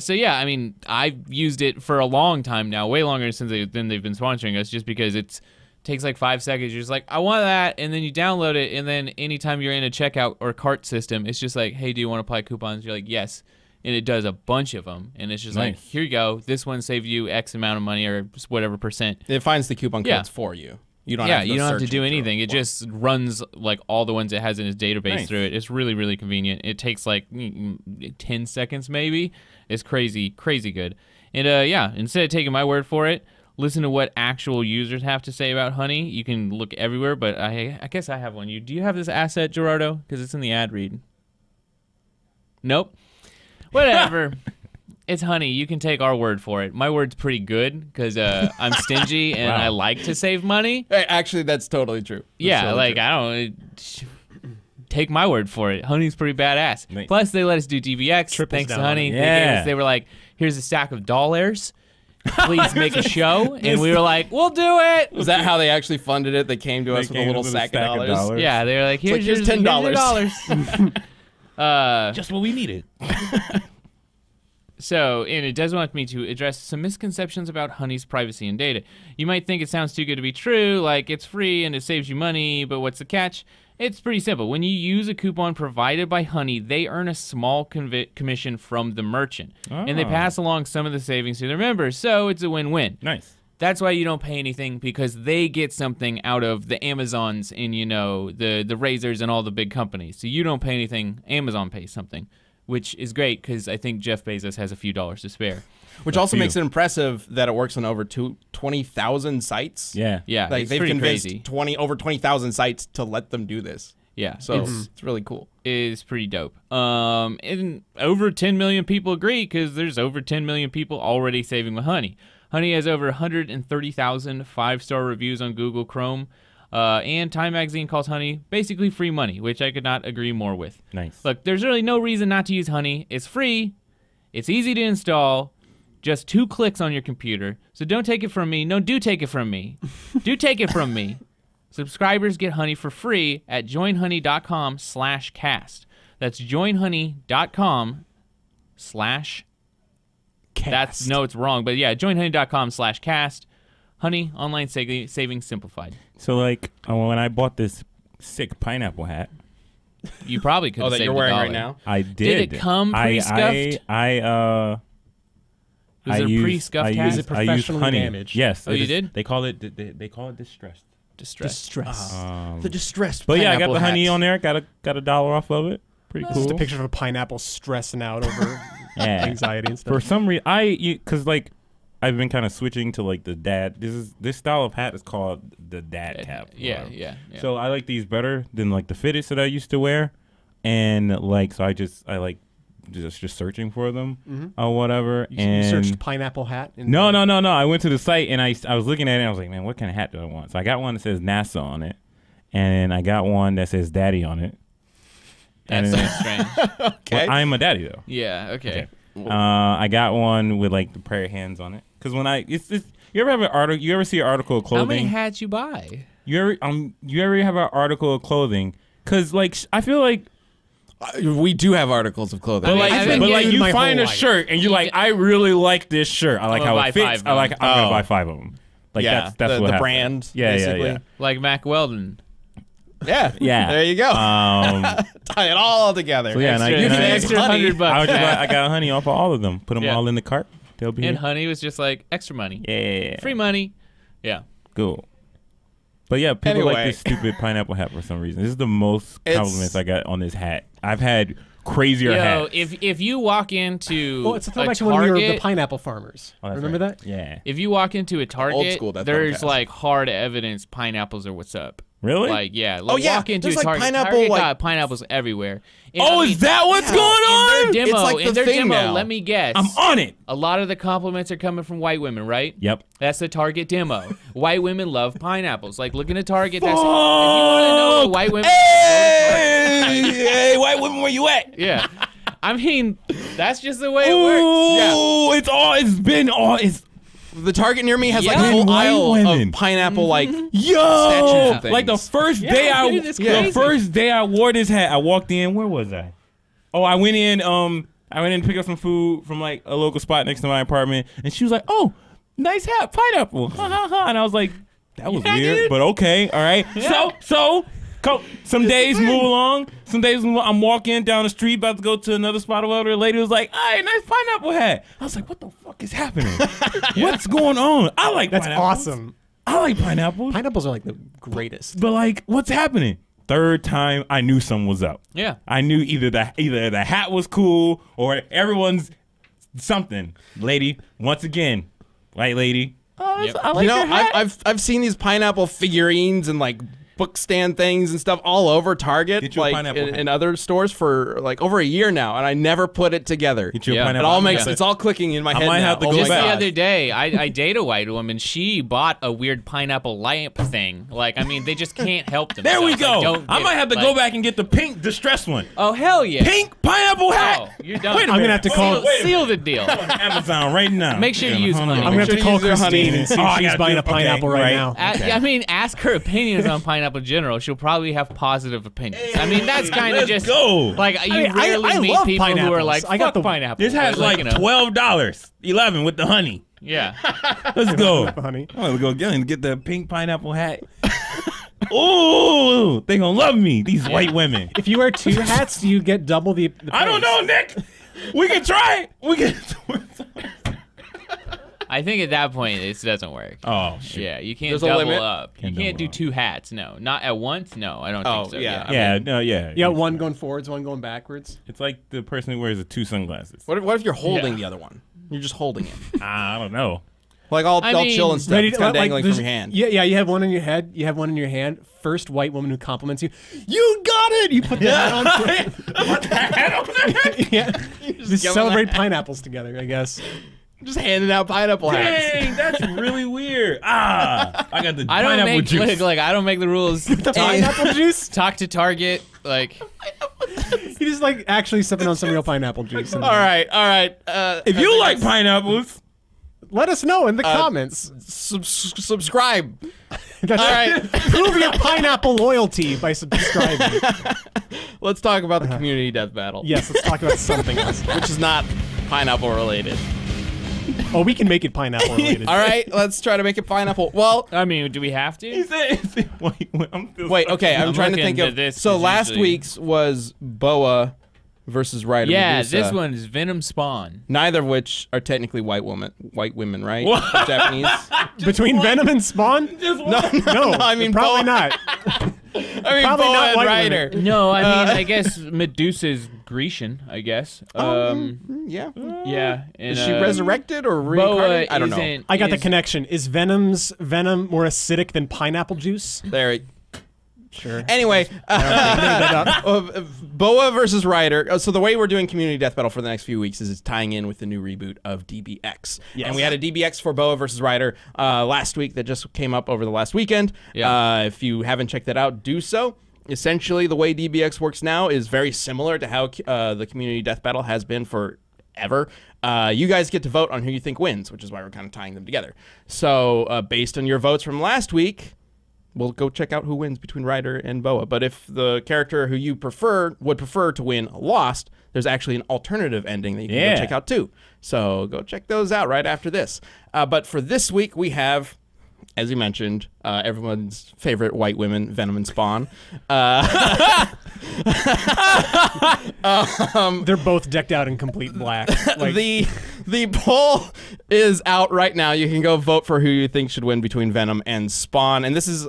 So yeah, I mean, I've used it for a long time now, way longer than they've been sponsoring us, just because it takes like 5 seconds. You're just like, I want that, and then you download it, and then anytime you're in a checkout or cart system, it's just like, hey, do you want to apply coupons? You're like, yes. And it does a bunch of them, and it's just like, here you go. This one saved you X amount of money or whatever percent. It finds the coupon codes for you. You don't have to you don't have to do anything. It just runs like all the ones it has in its database through it. It's really, really convenient. It takes like 10 seconds maybe. It's crazy, crazy good. And instead of taking my word for it, listen to what actual users have to say about Honey. You can look everywhere, but I guess I have one. Do you have this asset, Gerardo? Because it's in the ad read. Nope. Whatever. It's Honey. You can take our word for it. My word's pretty good because I'm stingy and I like to save money. Hey, actually, that's totally true. I don't take my word for it. Honey's pretty badass. Nice. Plus, they let us do DBX. Triples Thanks to down. Honey. Yeah. They were like, here's a stack of dollars. Please make a show. And we were like, we'll do it. Was that how they actually funded it? They came to us with a little sack of dollars. Yeah, they were like, here's $10. Just what we needed. So, and it does want me to address some misconceptions about Honey's privacy and data. You might think it sounds too good to be true, like it's free and it saves you money, but what's the catch? It's pretty simple. When you use a coupon provided by Honey, they earn a small commission from the merchant, and they pass along some of the savings to their members, so it's a win-win. Nice. That's why you don't pay anything, because they get something out of the Amazons and, the Razors and all the big companies. So you don't pay anything. Amazon pays something. which is great because I think Jeff Bezos has a few dollars to spare. Which also makes it impressive that it works on over 20,000 sites. Yeah. Yeah, Like it's they've pretty convinced crazy. over 20,000 sites to let them do this. Yeah, So it's really cool. is pretty dope. And over 10 million people agree because there's over 10 million people already saving with Honey. Honey has over 130,000 5-star reviews on Google Chrome. And Time Magazine calls Honey basically free money, which I could not agree more with. Nice. Look, there's really no reason not to use Honey. It's free. It's easy to install. Just 2 clicks on your computer. So don't take it from me. No, do take it from me. Do take it from me. Subscribers get Honey for free at joinhoney.com/cast. That's joinhoney.com/cast. No, it's wrong, but yeah, joinhoney.com/cast. Honey, online savings simplified. So like when I bought this sick pineapple hat, You probably could. Oh, that you're wearing right now? I did. Did it come pre-scuffed? Was it a pre-scuffed hat? Is it I used professionally honey. damaged? Yes. Oh, you did? They call it distressed. Distress. The distressed But yeah, I got pineapple the honey hat. on there. Got $1 off of it. Pretty cool. Just a picture of a pineapple stressing out over Yeah. anxiety and stuff. For some reason, because like I've been kind of switching to like the dad. This style of hat is called the dad cap. Yeah. So I like these better than like the fitteds that I used to wear, and like so I like just searching for them or whatever. You searched pineapple hat? No. I went to the site and I was looking at it and I was like, man, what kind of hat do I want? So I got one that says NASA on it, and I got one that says Daddy on it. That sounds strange. Okay. Well, I'm a daddy though. Yeah. Okay. I got one with like the prayer hands on it. Cause when you ever have an article, you ever see an article of clothing? How many hats you buy? You ever have an article of clothing? Cause like I feel like, We do have articles of clothing. I mean, I've been getting you my find whole a life. shirt and you're like, I really like this shirt. I like I'm how gonna it buy fits. 5 of them. I'm gonna buy 5 of them. Like yeah, that's the what happened. brand. Yeah, basically. yeah. Like Mac Weldon. Yeah. Yeah. There you go. Tie it all together. So yeah, and I, Extra, and I, extra honey. $100. I got honey off of all of them. Put them Yeah. all in the cart. They'll be And here. Honey was just like extra money. Yeah. Free money. Yeah. Cool. But yeah, people like Anyway. this stupid pineapple hat for some reason. This is the most It's- compliments I got on this hat. I've had crazier Yo, hats. if you walk into Well, it's a a throwback to when we were the Target, pineapple farmers. Oh, that's Remember right. that? Yeah. if you walk into a Target, school Death there's Podcast. like hard evidence pineapples are what's up. Really? Like yeah, Oh, yeah. walk into There's, a like, Target. pineapple, Target like- got pineapples everywhere. And, Oh, I mean, is that what's going on? in their demo? It's like the in their thing demo, now. let me guess. I'm on it. A lot of the compliments are coming from white women, right? Yep. That's the Target demo. White women love pineapples. Like looking at Target. That's if you want to know what white women. Hey, white women, where you at? Yeah, I mean that's just the way it works. Ooh, it's The Target near me has like Yeah. a whole White aisle women. of pineapple like yo, statues and like the things. first day dude, it's crazy. I wore this hat, I walked in. Where was I? Oh, I went in to pick up some food from like a local spot next to my apartment, and she was like, "Oh, nice hat, pineapple." And I was like, "That was weird, dude. but okay, all right." So. Some days move along. I'm walking down the street about to go to another spot or whatever. The lady was like, "Hey, nice pineapple hat." I was like, "What the fuck is happening? What's going on?" I like That's pineapples. awesome. I like pineapples. Pineapples are like the greatest. But like, what's happening? Third time, I knew something was up. Yeah. I knew either the hat was cool or everyone's something. Lady, once again, white lady. Oh, Yep. I like You know, your hat. I've seen these pineapple figurines and like book stand things and stuff all over Target, Get you a like pineapple hat. in other stores for like over a year now, and I never put it together. Get you a Yeah. It pineapple all hat. makes it's all clicking in my head might now. have to Oh go my Just back. the God. other day, I date a white woman. She bought a weird pineapple lamp thing. Like, I mean, they just can't help There themselves. we Like, go. don't I get might it. have to Like, go back and get the pink distressed one. Oh hell yeah! Pink pineapple hat. Oh, you're done. Wait a I'm minute. gonna have to call. Seal the deal. Amazon right now. Make sure you use Hold on. honey. I'm gonna have to sure call you use your honey. Christine and see Oh, I if she's gotta buying do- a pineapple okay, right right. now. I mean, ask her opinions on pineapple in general. She'll probably have positive opinions. I mean, that's kind of Let's just go. like you I mean, rarely I meet love people who are pineapples. like, I got fuck the- pineapple. This has like you know. $12, 11 with the honey. Yeah. Let's go. Honey. I'm gonna go get and get the pink pineapple hat. Ooh, they gonna love me. These white women. If you wear 2 hats, do you get double the I don't price? know, Nick. We can try it. We can. I think at that point it doesn't work. Oh shit. Yeah, you can't There's a double limit? up. You can't do 2 hats. No, not at once. No, I don't Oh, think so. yeah. Yeah, no, yeah. Yeah, one going forwards, one going backwards. It's like the person who wears the 2 sunglasses. What if you're holding the other one? You're just holding it. I don't know. Like all I chill mean, and stuff. It's kind of dangling from there's- your hand. Yeah, you have one in your head. You have one in your hand. First white woman who compliments you. You got it. You put the hat on. Put the hat on. Yeah. Just give 'em celebrate pineapples together, I guess. Just handing out pineapple hats. Dang, that's really weird. I got the I don't pineapple make juice. like I don't make the rules. The pineapple juice. Talk to Target. Like You just like actually sipping on some real pineapple juice. All right. If you like pineapples, Let us know in the comments. subscribe. That's All right. Prove your pineapple loyalty by subscribing. Let's talk about the community death battle. Yes, let's talk about something else. Which is not pineapple related. Oh, we can make it pineapple related. All right. Let's try to make it pineapple. Well, I mean, do we have to? wait. Okay. I'm trying to looking think at of this So 'cause last usually- week's was Boa versus Ryder. Yeah, Medusa, this one is Venom Spawn. Neither of which are technically white women, right? Japanese. Between Venom and Spawn? No, I mean probably Boa. not. I mean Probably Boa not and white Ryder. No, I mean, I guess Medusa's Grecian. I guess. Yeah. Yeah. And, Is she resurrected or Boa reincarnated? I don't know. isn't- I got the is- connection. Is Venom's venom more acidic than pineapple juice? There. Sure. Anyway, Boa versus Ryder. So the way we're doing community death battle for the next few weeks is it's tying in with the new reboot of DBX. Yes. And we had a DBX for Boa versus Ryder last week that just came up over the last weekend. Yeah. If you haven't checked that out, do so. Essentially, the way DBX works now is very similar to how the community death battle has been forever. You guys get to vote on who you think wins, which is why we're kind of tying them together. So based on your votes from last week, we'll go check out who wins between Ryder and Boa. But if the character who you would prefer to win lost, there's actually an alternative ending that you can go check out too. So go check those out right after this. But for this week, we have, as you mentioned, everyone's favorite white women, Venom and Spawn. They're both decked out in complete black. Like, The poll is out right now. You can go vote for who you think should win between Venom and Spawn. And this is...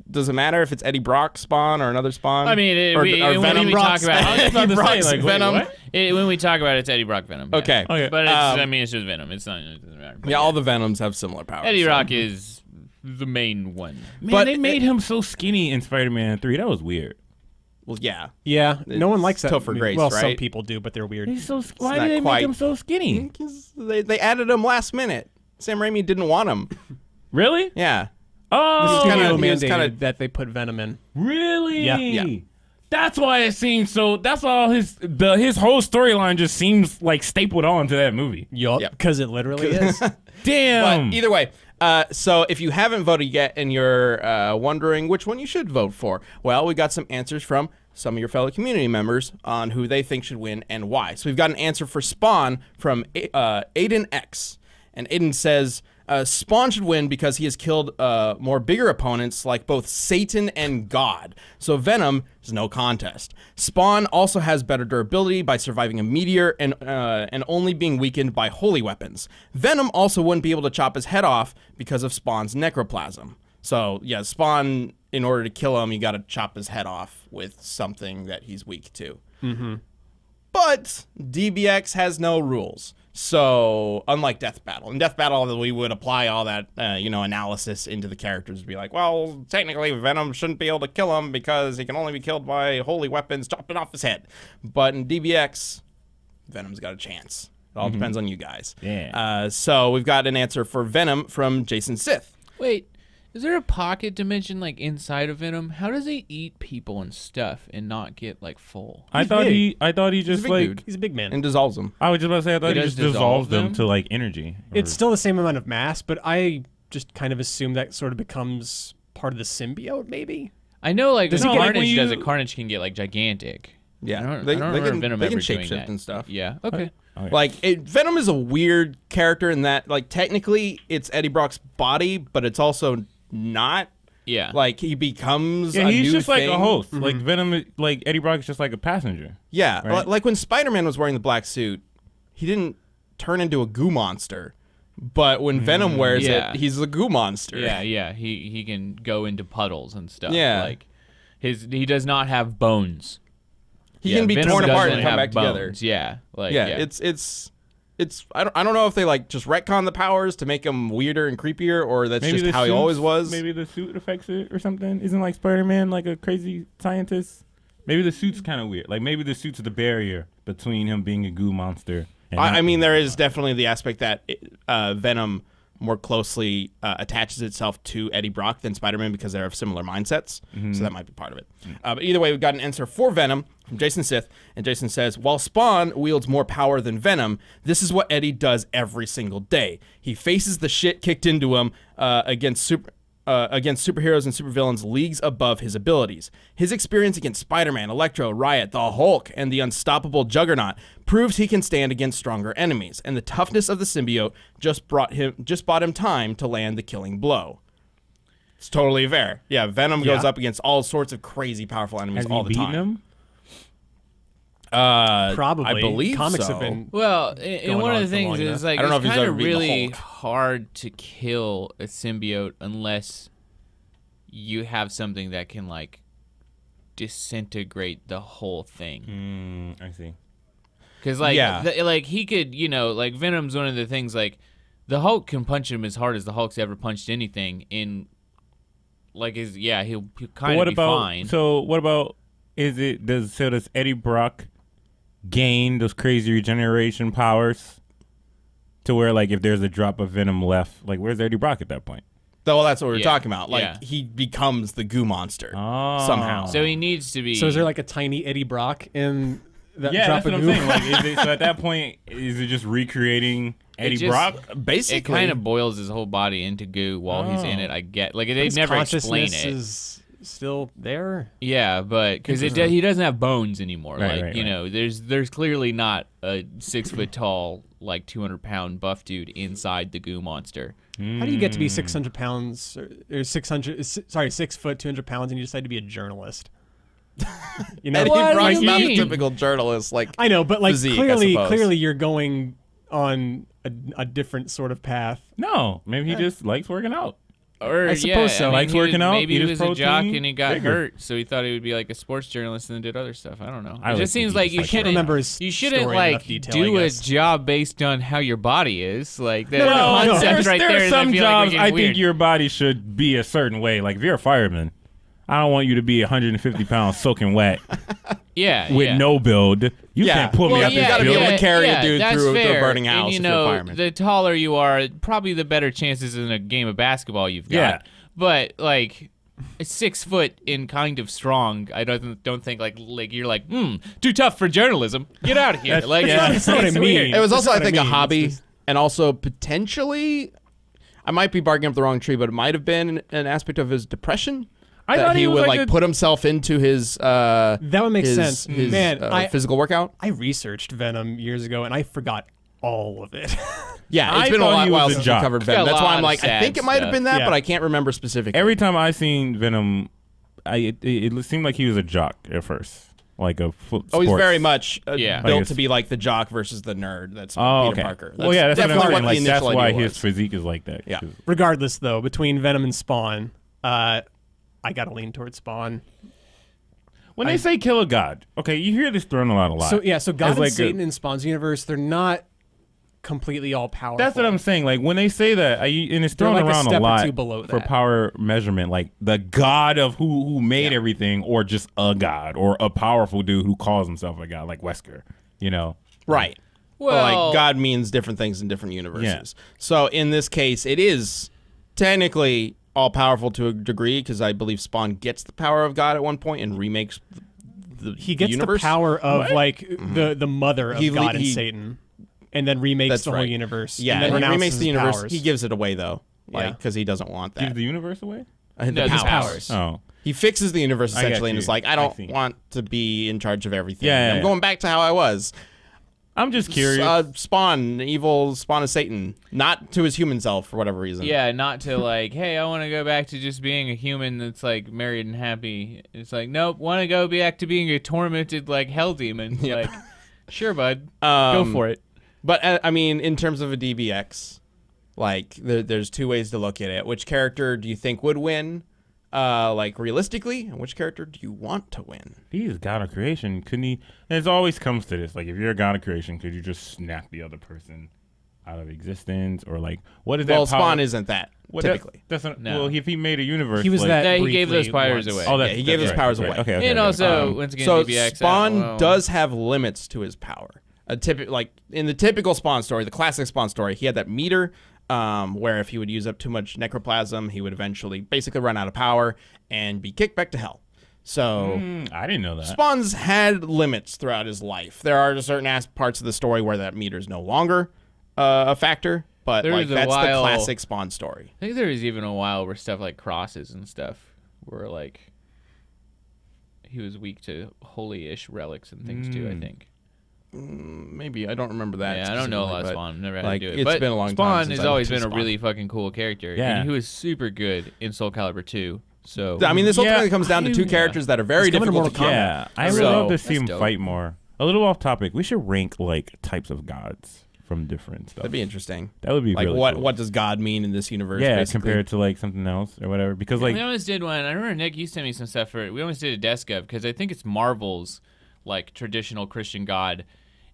Does it matter if it's Eddie Brock Spawn or another Spawn? I mean, or when Venom we Brock talk about Spawn? it, Eddie Brock's Venom. when we talk about it, it's Eddie Brock Venom. Yeah. Okay. But it's, I mean, it's just Venom. It's not. It doesn't matter. Yeah, all the Venoms have similar powers. Eddie so. Brock is the main one. man, But they made him so skinny in Spider-Man 3. That was weird. Well, yeah. yeah, no one It's likes that. Topher Grace, well, some right? people do, but they're weird. He's so. Why not did they quite- make him so skinny? Because they added him last minute. Sam Raimi didn't want him. Really? Yeah. Oh, Studio he was mandated kinda- that they put Venom in. really? Yeah. Yeah. That's why it seems so. That's all his whole storyline just seems like stapled on to that movie. Yup, Yep. because it literally is. Damn. But either way, so if you haven't voted yet and you're wondering which one you should vote for, well, we got some answers from some of your fellow community members on who they think should win and why. So we've got an answer for Spawn from Aiden X. And Aiden says, Spawn should win because he has killed more bigger opponents like both Satan and God. So Venom is no contest. Spawn also has better durability by surviving a meteor and only being weakened by holy weapons. Venom also wouldn't be able to chop his head off because of Spawn's necroplasm. So yeah, Spawn, in order to kill him, you got to chop his head off with something that he's weak to. Mm-hmm. But DBX has no rules. So, unlike Death Battle. In Death Battle, we would apply all that, analysis into the characters. Be like, well, technically, Venom shouldn't be able to kill him because he can only be killed by holy weapons chopping off his head. But in DBX, Venom's got a chance. It all depends on you guys. Yeah. So, we've got an answer for Venom from Jason Sith. Wait, is there a pocket dimension like inside of Venom? How does he eat people and stuff and not get like full? I thought he just big like. dude. He's a big man. And dissolves him. I was just about to say I thought he does just dissolves dissolve them to like energy. It's still the same amount of mass, but I just kind of assume that sort of becomes part of the symbiote, maybe? I know, like Does when he get- Carnage when does you- it, Carnage can get like gigantic. Yeah. I don't They remember can- Venom they can ever doing shapeshift that. and stuff. Yeah. Okay. Okay. Like, Venom is a weird character in that, like, technically it's Eddie Brock's body, but it's also not. Yeah. Like, he becomes Yeah, a he's new just like thing. a host. Like Venom, like Eddie Brock is just like a passenger. Yeah, Right. like when Spider-Man was wearing the black suit, he didn't turn into a goo monster, But when Venom wears Yeah. it, he's a goo monster. Yeah. He can go into puddles and stuff. Yeah. Like he does not have bones. He can be Venom torn apart doesn't and come have back together. bones. Yeah. Like Yeah, it's I don't know if they like just retcon the powers to make him weirder and creepier, or that's Maybe just the how he suits- always was. Maybe the suit affects it or something. Isn't like Spider-Man like a crazy scientist? Maybe the suit's kind of weird. Like maybe the suit's the barrier between him being a goo monster. And I not mean, being there a is definitely the aspect that Venom more closely attaches itself to Eddie Brock than Spider-Man because they're of similar mindsets. So that might be part of it. But either way, we've got an answer for Venom from Jason Sith. And Jason says, while Spawn wields more power than Venom, this is what Eddie does every single day. He faces the shit kicked into him against superheroes and supervillains leagues above his abilities. His experience against Spider-Man, Electro, Riot, the Hulk, and the unstoppable Juggernaut proves he can stand against stronger enemies, and the toughness of the symbiote just bought him time to land the killing blow. It's totally fair. Yeah, Venom goes up against all sorts of crazy powerful enemies Has all he the beaten time. him? Probably. I believe comics so. have been. Well, and Going one on of the for things long is enough. like I don't know it's if he's kind ever of beaten the really Hulk. hard to kill a symbiote unless you have something that can like disintegrate the whole thing. I see. Because like, Yeah. like he could, like Venom's one of the things. Like the Hulk can punch him as hard as the Hulk's ever punched anything. In like he'll kind of be fine. So what about does Eddie Brock gain those crazy regeneration powers to where like if there's a drop of Venom left, like where's Eddie Brock at that point? Well, that's what we're Yeah, talking about. Like yeah. he becomes the goo monster Oh. somehow. So he needs to be. So is there like a tiny Eddie Brock in that Yeah, drop that's what of I'm goo? saying. Like, so at that point, is it just recreating Eddie just- Brock? Basically, it kind of boils his whole body into goo while he's in it. I get like they His never explain consciousness it. is still there. Yeah, but because he doesn't have bones anymore. Right, like right. there's clearly not a 6 foot tall, like 200-pound buff dude inside the goo monster. How do you get to be 600 pounds or 6 foot, 200 pounds, and you decide to be a journalist? You know, Eddie What do Brock's you not a mean? typical journalist. Like I know, but like physique, I suppose. clearly you're going on a different sort of path. No, maybe he just likes working out. Or I suppose so. Likes working out, Maybe eat he his was a jock protein, and he got bigger. hurt, so he thought he would be like a sports journalist and then did other stuff. I don't know. I It would just think seems he like just you likes shouldn't. remember his You shouldn't story in like enough detail, do I a guess. job based on how your body is. Like that no, concept no. right there there. are is, some I feel jobs like I weird. think your body should be a certain way. Like if you're a fireman, I don't want you to be 150 pounds soaking wet yeah with yeah. no build. You Yeah. can't pull me Well, out you this gotta be able building. to carry a dude that's through a fair. burning house And, if you're a fireman. the taller you are, probably the better chances in a game of basketball you've got. Yeah. But like 6 foot and kind of strong, I don't think like you're like too tough for journalism. Get out of here. That's- Like yeah. That's not what I it's mean. weird. It was That's also, I what I think, a mean. hobby, It's just- and also potentially, I might be barking up the wrong tree, but it might have been an aspect of his depression. I that thought he he was would like like a- put himself into his That would make his, sense. his, Man, physical workout. I researched Venom years ago and I forgot all of it. Yeah, I it's been a thought he while was a since we jock. covered Got a Venom. That's why lot I'm of like, I sad think it might have stuff. been that, Yeah. but I can't remember specifically. Every time I seen Venom, it seemed like he was a jock at first, like a Oh, he's sports- very much Yeah. built Like to be like the jock versus the nerd. That's Oh, Peter okay. Parker. Well, yeah, that's what I'm definitely saying. the Like, that's initial why idea his was. physique is like that. Yeah. 'Cause- Regardless, though, between Venom and Spawn, I gotta lean towards Spawn. When they say kill a god, okay, you hear this thrown a lot. So yeah, so God As and like a- Satan in Spawn's universe, they're not completely all powerful. That's what I'm saying. Like when they say that, and it's They're thrown like a around step a or lot two below for that. power measurement. Like the god of who made everything, or just a god, or a powerful dude who calls himself a god, like Wesker. You know, Right. Well, like God means different things in different universes. Yeah. So in this case, it is technically all powerful to a degree because I believe Spawn gets the power of God at one point and remakes he gets the universe. power of like the mother of He- God and he- Satan, and then remakes That's the whole right. universe. Yeah, and then and he renounces remakes the his universe. powers. He gives it away though, like Yeah. because he doesn't want that. give the universe away. The No, his powers. Oh, He fixes the universe I got essentially and you. is like, I I don't see. want to be in charge of everything. Yeah, I'm yeah. going back to how I was. I'm just curious. Spawn, evil Spawn of Satan, not to his human self for whatever reason. Yeah, not to like, hey, I want to go back to just being a human that's like married and happy. It's like, nope, want to go back to being a tormented like hell demon. Yeah. Like, sure, bud, go for it. But I mean, in terms of a DBX, Like there's two ways to look at it. Which character do you think would win? Like realistically, and which character do you want to win? He is God of creation. Couldn't he? And it always comes to this. Like, if you're a God of creation, could you just snap the other person out of existence? Or like, what is that? Well, power? Spawn isn't that What, typically. That's not, No. well, if he made a universe, He was like, that. He gave those briefly powers once. away. Oh, Yeah, he gave his right, powers right. away. Okay. And also, once again, So DBX, Spawn does have limits to his power. Like in the typical Spawn story, the classic Spawn story, he had that meter where if he would use up too much necroplasm, he would eventually basically run out of power and be kicked back to hell. So I didn't know that. Spawn's had limits throughout his life. There are certain parts of the story where that meter is no longer a factor, but There like was a that's the while- classic Spawn story. I think there was even a while where stuff like crosses and stuff were like he was weak to holy-ish relics and things too. I think. Maybe I don't remember that. Yeah, I don't know a lot of specifically, Spawn. I've never had like, to do it. it's But been a long time Spawn since has I always looked been at a really fucking cool character. Yeah. And he was super good in Soul Calibur 2. So I mean, this ultimately Yeah, comes down to two characters that are very It's coming to difficult to Mortal kill. Yeah, I would So- love to see That's him dope. fight more. A little off topic. We should rank like types of gods from different stuff. That'd be interesting. That would be Like really what cool. what does God mean in this universe? Yeah, basically? compared to like something else or whatever. Because like we almost did one. I remember Nick, you sent me some stuff for it. We almost did a desk of because I think it's Marvel's like traditional Christian God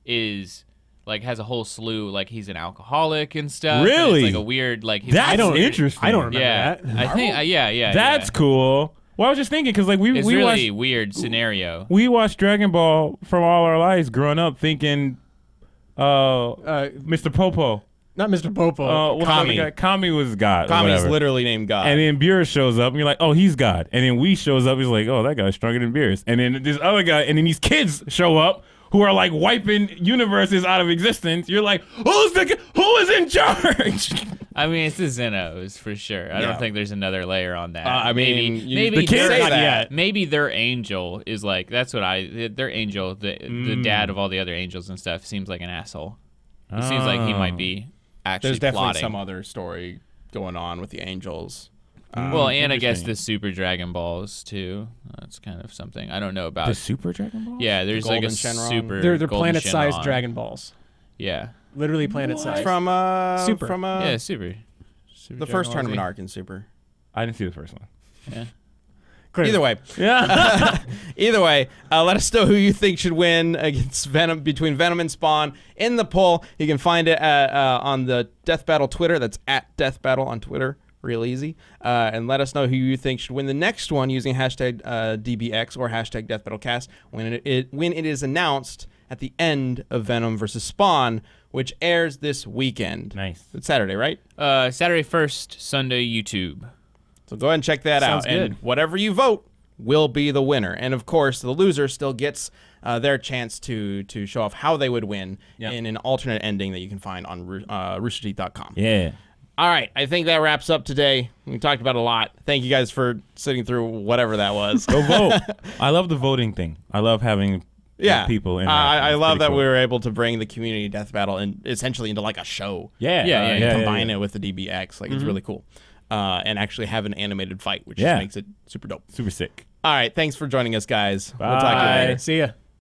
is like has a whole slew like he's an alcoholic and stuff. and Really? it's like a weird like he's That's weird. interesting. I don't remember Yeah, that. I think yeah. that's cool. Well, I was just thinking because like It's we really watched weird scenario. we watched Dragon Ball from all our lives growing up, thinking, Mr. Popo. Not Mr. Popo. What's the other Kami. guy? Kami was God. or Kami's whatever. literally named God. And then Beerus shows up, and you're like, oh, he's God. And then we shows up, he's like, oh, that guy's stronger than Beerus. And then this other guy, and then these kids show up who are like wiping universes out of existence. You're like, who is in charge? I mean, it's the Xenos for sure. I Yeah. don't think there's another layer on that. I mean, maybe the kids their- say that. Maybe their angel is like their angel, the dad of all the other angels and stuff, seems like an asshole. It seems like he might be actually There's definitely plotting. some other story going on with the angels. Well, and I guess Interesting. the Super Dragon Balls too. That's kind of something I don't know about. The Super Dragon Ball? Yeah, there's like a Golden Shenron? super. They're Golden planet-sized Shenron. Dragon Balls. Yeah, Literally planet-sized. From Super. from yeah, super. the first tournament arc in Super. I didn't see the first one. Yeah. Clearly. Either way, Yeah. either way, let us know who you think should win against Venom between Venom and Spawn in the poll. You can find it on the Death Battle Twitter. That's at Death Battle on Twitter. Real easy. And let us know who you think should win the next one using hashtag DBX or hashtag Death Battle Cast when it is announced at the end of Venom versus Spawn, which airs this weekend. Nice. It's Saturday, right? Saturday 1st, Sunday YouTube. So go ahead and check that Sounds out. good. And whatever you vote will be the winner. And of course, the loser still gets their chance to show off how they would win in an alternate ending that you can find on roosterteeth.com. Yeah. All right, I think that wraps up today. We talked about a lot. Thank you guys for sitting through whatever that was. Go vote. I love the voting thing. I love having people in. I love that we were able to bring the community death battle and essentially into like a show. Yeah. Yeah, Combine it with the DBX. Like it's really cool. And actually have an animated fight, which Yeah. just makes it super dope. Super sick. All right, thanks for joining us, guys. We'll talk to you Bye. later. See ya.